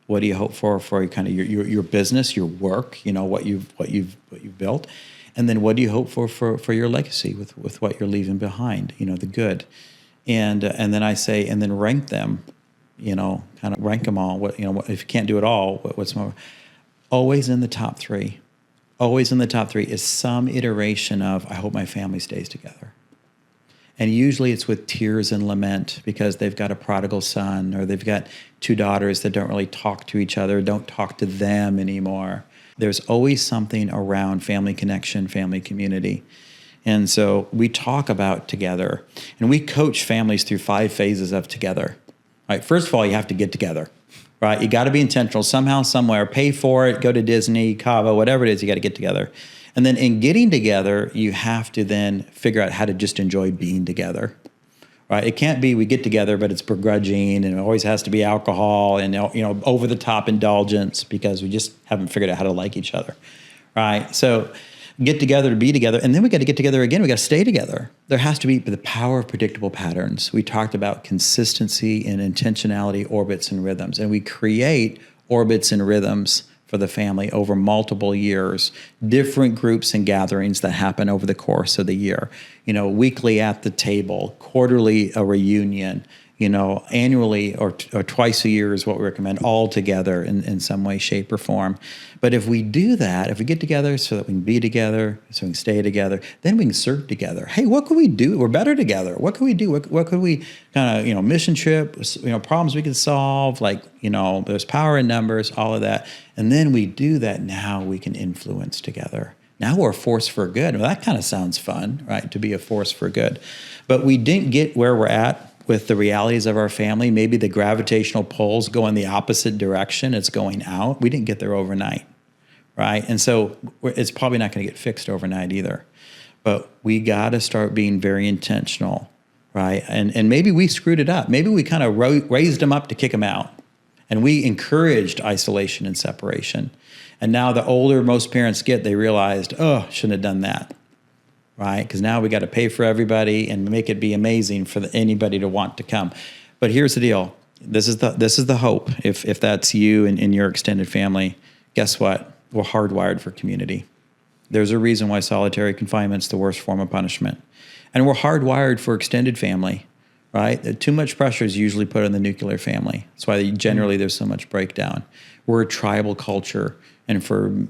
What do you hope for kind of your business, your work, what you've built? And then what do you hope for your legacy with what you're leaving behind, the good. And then I say, and then rank them, kind of rank them all. If you can't do it all, what's more? Always in the top three. Always in the top three is some iteration of, I hope my family stays together. And usually it's with tears and lament because they've got a prodigal son, or they've got two daughters that don't really talk to each other, don't talk to them anymore. There's always something around family connection, family community. And so we talk about together, and we coach families through 5 phases of together. Right? First of all, you have to get together. Right? You got to be intentional somehow, somewhere. Pay for it. Go to Disney, Cabo, whatever it is. You got to get together. And then in getting together, you have to then figure out how to just enjoy being together. Right? It can't be we get together, but it's begrudging, and it always has to be alcohol and over the top indulgence because we just haven't figured out how to like each other. Right? So get together to be together, and then we got to get together again. We got to stay together. There has to be the power of predictable patterns. We talked about consistency and intentionality, orbits and rhythms, and we create orbits and rhythms for the family over multiple years, different groups and gatherings that happen over the course of the year. Weekly at the table, quarterly a reunion, annually or twice a year is what we recommend, all together in some way, shape, or form. But if we do that, if we get together so that we can be together, so we can stay together, then we can serve together. Hey, what can we do? We're better together. What can we do? What could we kind of, mission trip, problems we can solve, there's power in numbers, all of that. And then we do that, now we can influence together. Now we're a force for good. Well, that kind of sounds fun, right? To be a force for good. But we didn't get where we're at with the realities of our family. Maybe the gravitational pulls go in the opposite direction. It's going out. We didn't get there overnight, right? And so it's probably not going to get fixed overnight either. But we got to start being very intentional, right? And maybe we screwed it up. Maybe we kind of raised them up to kick them out. And we encouraged isolation and separation. And now the older most parents get, they realized, shouldn't have done that. Right? Because now we got to pay for everybody and make it be amazing for anybody to want to come. But here's the deal. This is the hope. If that's you and in your extended family, guess what? We're hardwired for community. There's a reason why solitary confinement is the worst form of punishment. And we're hardwired for extended family, right? Too much pressure is usually put on the nuclear family. That's why generally there's so much breakdown. We're a tribal culture. And for,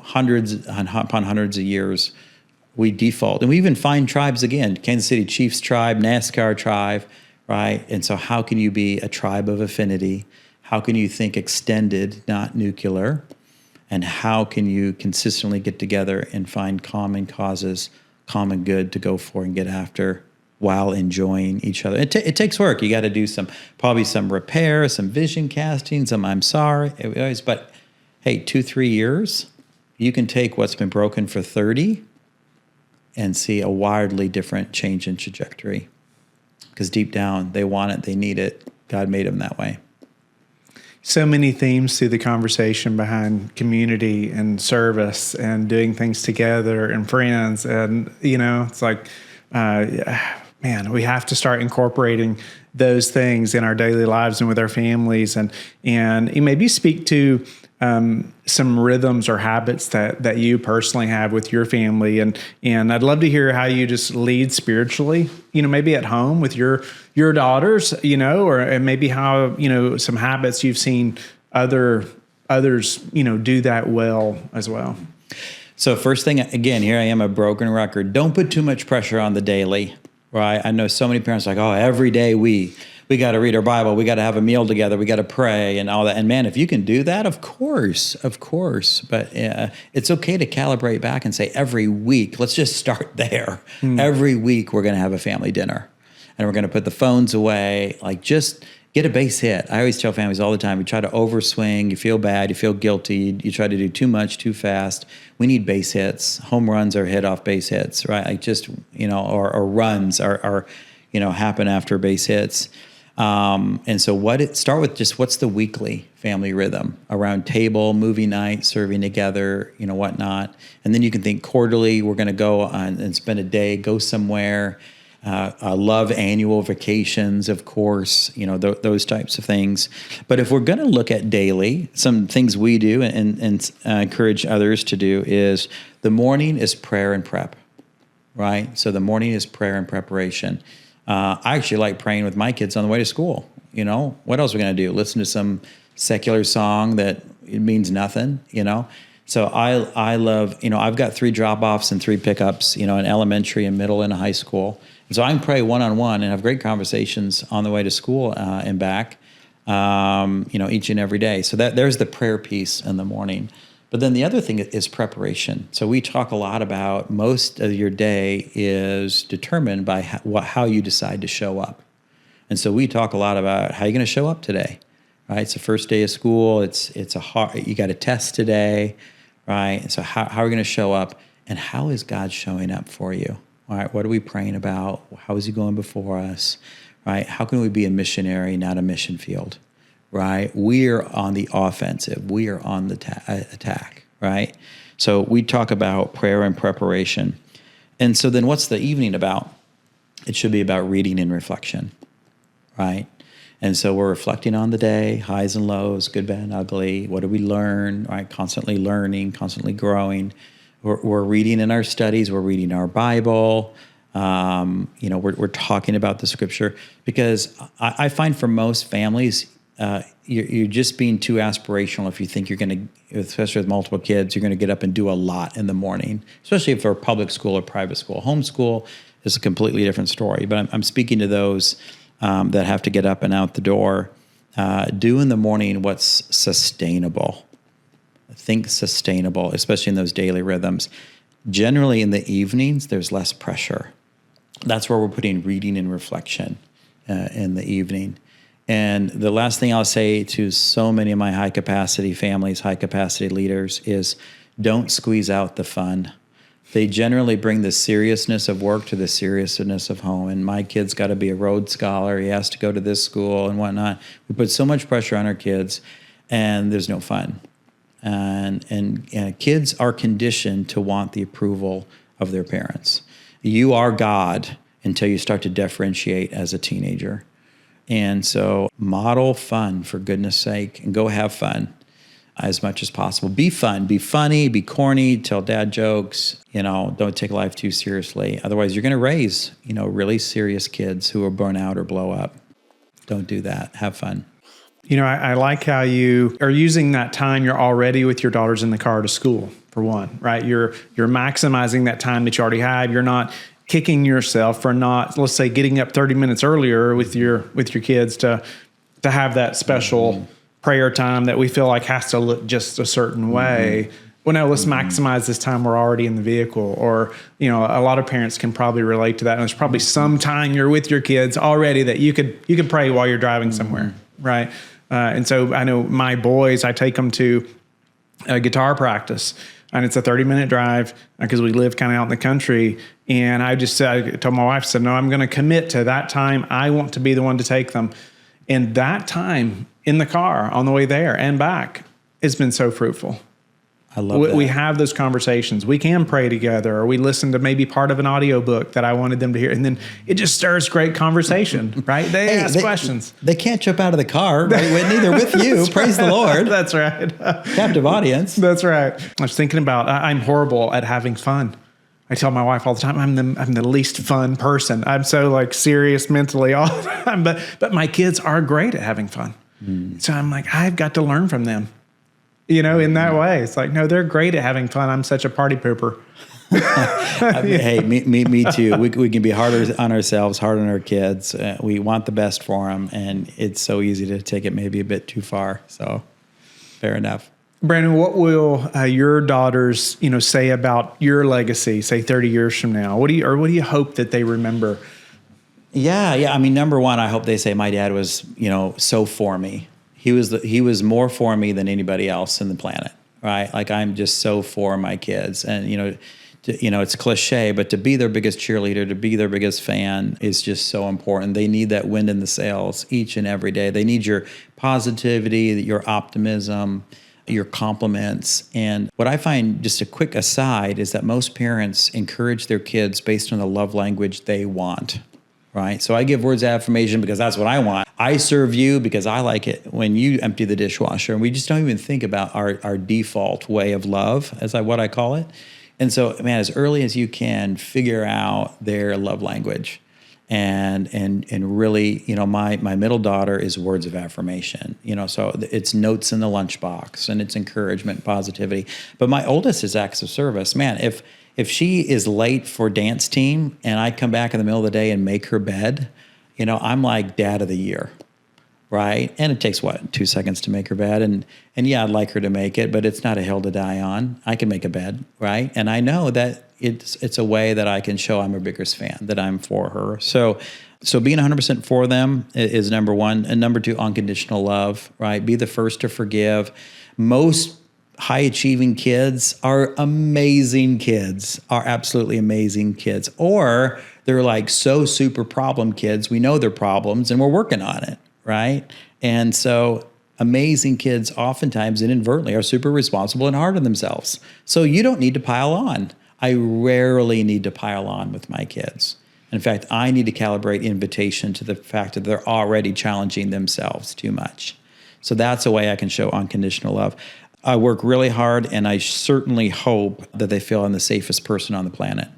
hundreds upon hundreds of years, we default. And we even find tribes again, Kansas City Chiefs tribe, NASCAR tribe, right? And so how can you be a tribe of affinity? How can you think extended, not nuclear? And how can you consistently get together and find common causes, common good to go for and get after while enjoying each other? It takes work. You got to do probably some repair, some vision casting, some I'm sorry. But hey, 2-3 years, you can take what's been broken for 30 and see a wildly different change in trajectory. Because deep down, they want it, they need it. God made them that way. So many themes through the conversation behind community and service and doing things together and friends. And, it's like, man, we have to start incorporating those things in our daily lives and with our families. And you maybe speak to some rhythms or habits that you personally have with your family. And I'd love to hear how you just lead spiritually, maybe at home with your daughters, or maybe how, some habits you've seen others, do that well as well. So first thing, again, here I am, a broken record. Don't put too much pressure on the daily, right? I know so many parents are like, every day we got to read our Bible, we got to have a meal together, we got to pray and all that. And man, if you can do that, of course. But it's okay to calibrate back and say every week, let's just start there. Every week we're going to have a family dinner and we're going to put the phones away, just get a base hit. I always tell families all the time, we try to overswing, you feel bad, you feel guilty, you try to do too much too fast. We need base hits. Home runs are hit off base hits, right? Or runs are happen after base hits. And so start with just what's the weekly family rhythm around table, movie night, serving together, whatnot. And then you can think quarterly, we're going to go on and spend a day, go somewhere. I love annual vacations, of course, those types of things. But if we're going to look at daily, some things we do and encourage others to do is the morning is prayer and prep, right? So the morning is prayer and preparation. I actually like praying with my kids on the way to school. What else are we going to do? Listen to some secular song that it means nothing, So I love, I've got 3 drop-offs and 3 pickups, in elementary and middle and high school. And so I can pray one-on-one and have great conversations on the way to school and back, each and every day. So there's the prayer piece in the morning. But then the other thing is preparation. So we talk a lot about most of your day is determined by how you decide to show up. And so we talk a lot about how you're going to show up today, right? It's the first day of school. You got a test today, right? And so how are we going to show up, and how is God showing up for you? All right, what are we praying about? How is he going before us, right? How can we be a missionary, not a mission field, right? We are on the offensive. We are on the attack, right? So we talk about prayer and preparation. And so then what's the evening about? It should be about reading and reflection, right? And so we're reflecting on the day, highs and lows, good, bad, and ugly. What did we learn, right? Constantly learning, constantly growing. We're reading in our studies. We're reading our Bible. We're talking about the Scripture, because I find for most families, you're just being too aspirational if you think you're going to, especially with multiple kids, you're going to get up and do a lot in the morning, especially if they're public school or private school. Homeschool is a completely different story, but I'm speaking to those that have to get up and out the door. Do in the morning what's sustainable. Think sustainable, especially in those daily rhythms. Generally in the evenings, there's less pressure. That's where we're putting reading and reflection in the evening. And the last thing I'll say to so many of my high-capacity families, high-capacity leaders, is don't squeeze out the fun. They generally bring the seriousness of work to the seriousness of home. And my kid's got to be a Rhodes Scholar. He has to go to this school and whatnot. We put so much pressure on our kids, and there's no fun. And kids are conditioned to want the approval of their parents. You are God until you start to differentiate as a teenager. And so model fun, for goodness sake, and go have fun as much as possible. Be fun, be funny, be corny, tell dad jokes, don't take life too seriously. Otherwise, you're going to raise, really serious kids who will burn out or blow up. Don't do that. Have fun. I like how you are using that time you're already with your daughters in the car to school, for one, right? You're maximizing that time that you already had. You're not kicking yourself for not, let's say, getting up 30 minutes earlier with your kids to have that special prayer time that we feel like has to look just a certain way. Well, no, let's maximize this time we're already in the vehicle. Or, a lot of parents can probably relate to that. And there's probably some time you're with your kids already that you could pray while you're driving somewhere, right? And so I know my boys, I take them to guitar practice, and it's a 30-minute drive because we live kind of out in the country. And I told my wife, no, I'm going to commit to that time. I want to be the one to take them. And that time in the car on the way there and back has been so fruitful. I love that. We have those conversations. We can pray together, or we listen to maybe part of an audiobook that I wanted them to hear. And then it just stirs great conversation, right? They ask questions. They can't jump out of the car, right, Whitney? They're with you. Praise the Lord. That's right. Captive audience. That's right. I was thinking about, I'm horrible at having fun. I tell my wife all the time, I'm the least fun person. I'm so serious mentally all the time, but my kids are great at having fun. So I'm like, I've got to learn from them. In that way. It's like, no, they're great at having fun. I'm such a party pooper. Hey, me too. We can be harder on ourselves, hard on our kids. We want the best for them, and it's so easy to take it maybe a bit too far. So, fair enough. Brandon, what will your daughters, say about your legacy, say 30 years from now? What do you hope that they remember? Yeah. I mean, number one, I hope they say my dad was, so for me. He was more for me than anybody else in the planet, right? I'm just so for my kids, and it's cliche, but to be their biggest cheerleader, to be their biggest fan is just so important. They need that wind in the sails each and every day. They need your positivity, your optimism. your compliments. And what I find, just a quick aside, is that most parents encourage their kids based on the love language they want, right? So I give words of affirmation because that's what I want. I serve you because I like it when you empty the dishwasher. And we just don't even think about our default way of love, what I call it. And so, man, as early as you can, figure out their love language. And really, my middle daughter is words of affirmation, so it's notes in the lunchbox and it's encouragement, positivity. But my oldest is acts of service. Man, if she is late for dance team and I come back in the middle of the day and make her bed, I'm like dad of the year, right? And it takes 2 seconds to make her bed. And yeah, I'd like her to make it, but it's not a hill to die on. I can make a bed, right? And I know that it's a way that I can show I'm her biggest fan, that I'm for her. So being 100% for them is number one. And number two, unconditional love, right? Be the first to forgive. Most high achieving kids are amazing kids, are absolutely amazing kids. Or they're like so super problem kids. We know their problems and we're working on it, right? And so amazing kids oftentimes inadvertently are super responsible and hard on themselves. So you don't need to pile on. I rarely need to pile on with my kids. In fact, I need to calibrate invitation to the fact that they're already challenging themselves too much. So that's a way I can show unconditional love. I work really hard, and I certainly hope that they feel I'm the safest person on the planet.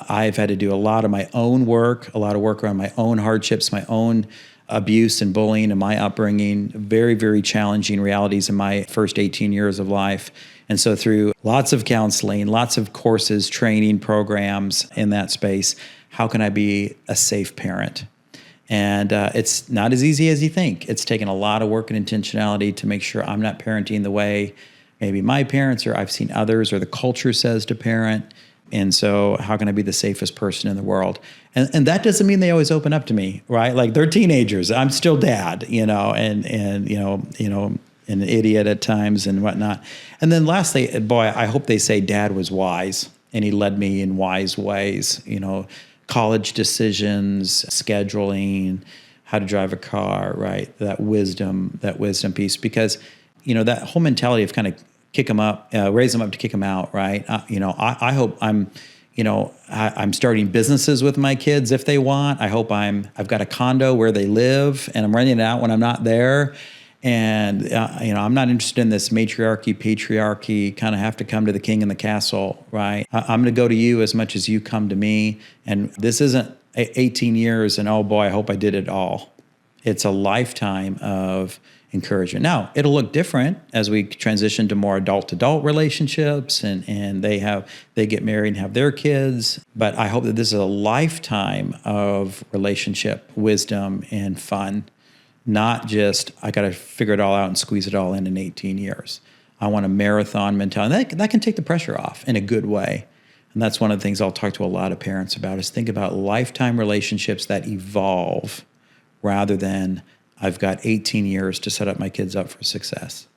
I've had to do a lot of my own work, a lot of work around my own hardships, my own abuse and bullying and my upbringing, very, very challenging realities in my first 18 years of life. And so through lots of counseling, lots of courses, training programs in that space, how can I be a safe parent? And it's not as easy as you think. It's taken a lot of work and intentionality to make sure I'm not parenting the way maybe my parents or I've seen others or the culture says to parent. And so how can I be the safest person in the world? And that doesn't mean they always open up to me, right? Like they're teenagers. I'm still dad, and an idiot at times and whatnot. And then lastly, boy, I hope they say dad was wise and he led me in wise ways, college decisions, scheduling, how to drive a car, right? That wisdom piece, because, that whole mentality of kind of kick them up, raise them up to kick them out, right? I hope I'm starting businesses with my kids if they want. I hope I've got a condo where they live and I'm renting it out when I'm not there. And, I'm not interested in this matriarchy, patriarchy, kind of have to come to the king in the castle, right? I'm going to go to you as much as you come to me. And this isn't 18 years and, oh boy, I hope I did it all. It's a lifetime of encouragement. Now, it'll look different as we transition to more adult-to-adult relationships and they get married and have their kids. But I hope that this is a lifetime of relationship, wisdom, and fun. Not just, I got to figure it all out and squeeze it all in 18 years. I want a marathon mentality. That can take the pressure off in a good way. And that's one of the things I'll talk to a lot of parents about is think about lifetime relationships that evolve rather than I've got 18 years to set up my kids up for success.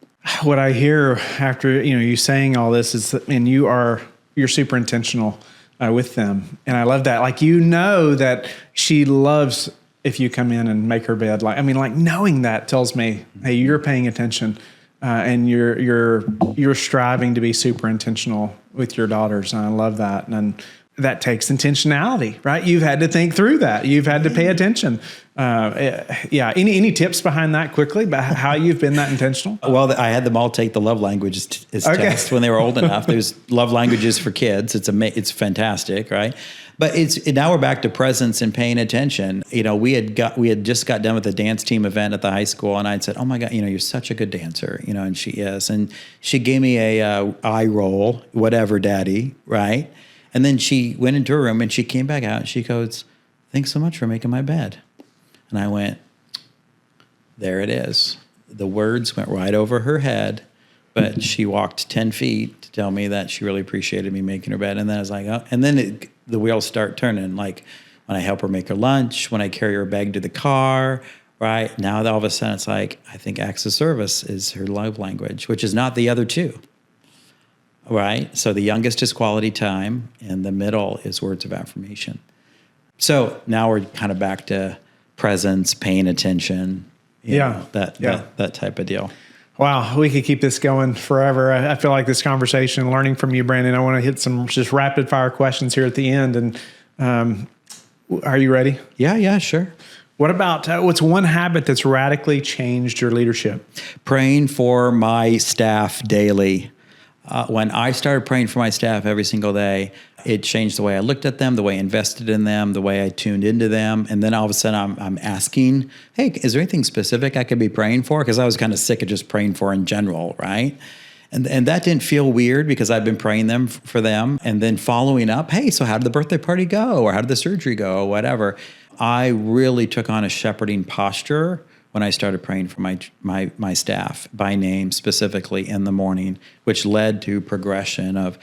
What I hear after, you saying all this is that, and you're super intentional with them. And I love that. Like, that she loves if you come in and make her bed. Knowing that tells me, hey, you're paying attention and you're striving to be super intentional with your daughters. And I love that. And that takes intentionality, right? You've had to think through that. You've had to pay attention. Any tips behind that quickly about how you've been that intentional? Well, I had them all take the love languages test when they were old enough. There's love languages for kids. It's fantastic, right? But now we're back to presence and paying attention. We had just got done with a dance team event at the high school, and I'd said, "Oh my God, you're such a good dancer," and she is, and she gave me a eye roll, whatever, Daddy, right? And then she went into her room and she came back out and she goes, "Thanks so much for making my bed." And I went, there it is. The words went right over her head, but she walked 10 feet to tell me that she really appreciated me making her bed. And then I was like, oh, and then the wheels start turning. Like when I help her make her lunch, when I carry her bag to the car, right? Now all of a sudden it's like, I think acts of service is her love language, which is not the other two. Right? So the youngest is quality time and the middle is words of affirmation. So now we're kind of back to presence, paying attention, that type of deal. Wow, we could keep this going forever. I feel like this conversation, learning from you, Brandon, I want to hit some just rapid fire questions here at the end. And are you ready? Yeah, sure. What about, what's one habit that's radically changed your leadership? Praying for my staff daily. When I started praying for my staff every single day, it changed the way I looked at them, the way I invested in them, the way I tuned into them. And then all of a sudden I'm asking, hey, is there anything specific I could be praying for? Because I was kind of sick of just praying for in general, right? And that didn't feel weird because I've been praying for them and then following up, hey, so how did the birthday party go? Or how did the surgery go? Or whatever. I really took on a shepherding posture when I started praying for my staff by name specifically in the morning, which led to progression of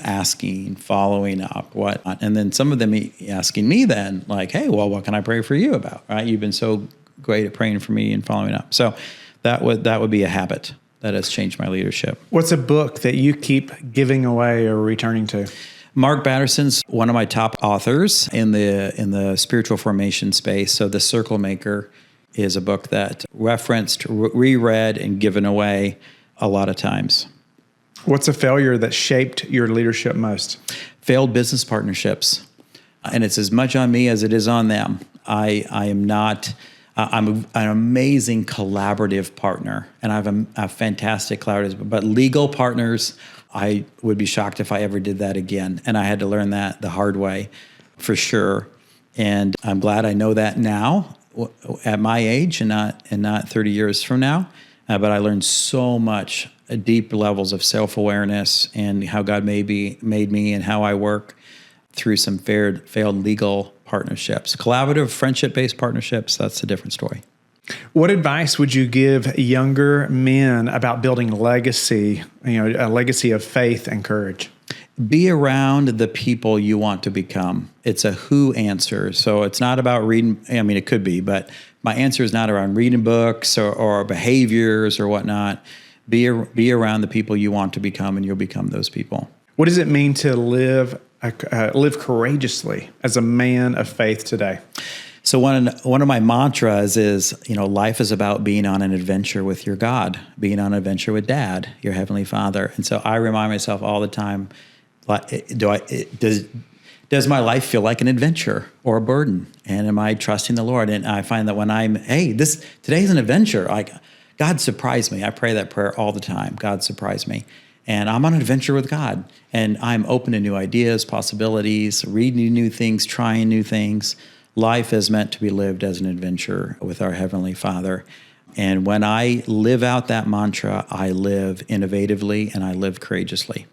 asking, following up, and then some of them asking me then, like, hey, well, what can I pray for you about, right? You've been so great at praying for me and following up. So that would be a habit that has changed my leadership. What's a book that you keep giving away or returning to? Mark Batterson's one of my top authors in the spiritual formation space. So The Circle Maker is a book that referenced, reread, and given away a lot of times. What's a failure that shaped your leadership most? Failed business partnerships. And it's as much on me as it is on them. I am not, I'm an amazing collaborative partner, and I have a fantastic collaborative, but legal partners, I would be shocked if I ever did that again. And I had to learn that the hard way, for sure. And I'm glad I know that now at my age and not 30 years from now. But I learned so much, deep levels of self-awareness and how God made me and how I work through some failed legal partnerships. Collaborative, friendship-based partnerships, that's a different story. What advice would you give younger men about building legacy, a legacy of faith and courage? Be around the people you want to become. It's a who answer. So it's not about reading. I mean, it could be, but my answer is not around reading books or behaviors or whatnot. Be around the people you want to become, and you'll become those people. What does it mean to live courageously as a man of faith today? So one of my mantras is, life is about being on an adventure with your God, being on an adventure with Dad, your Heavenly Father. And so I remind myself all the time, does my life feel like an adventure or a burden? And am I trusting the Lord? And I find that when today's an adventure, like God surprised me. I pray that prayer all the time. God surprised me. And I'm on an adventure with God. And I'm open to new ideas, possibilities, reading new things, trying new things. Life is meant to be lived as an adventure with our Heavenly Father. And when I live out that mantra, I live innovatively and I live courageously.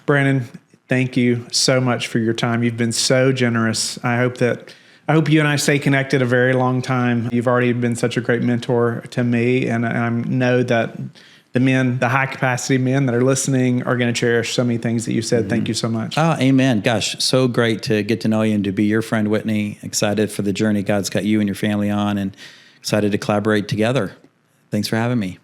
Brandon, thank you so much for your time. You've been so generous. I hope you and I stay connected a very long time. You've already been such a great mentor to me, and I know that the high capacity men that are listening are going to cherish so many things that you said. Mm-hmm. Thank you so much. Oh, amen. Gosh, so great to get to know you and to be your friend, Whitney. Excited for the journey God's got you and your family on, and excited to collaborate together. Thanks for having me.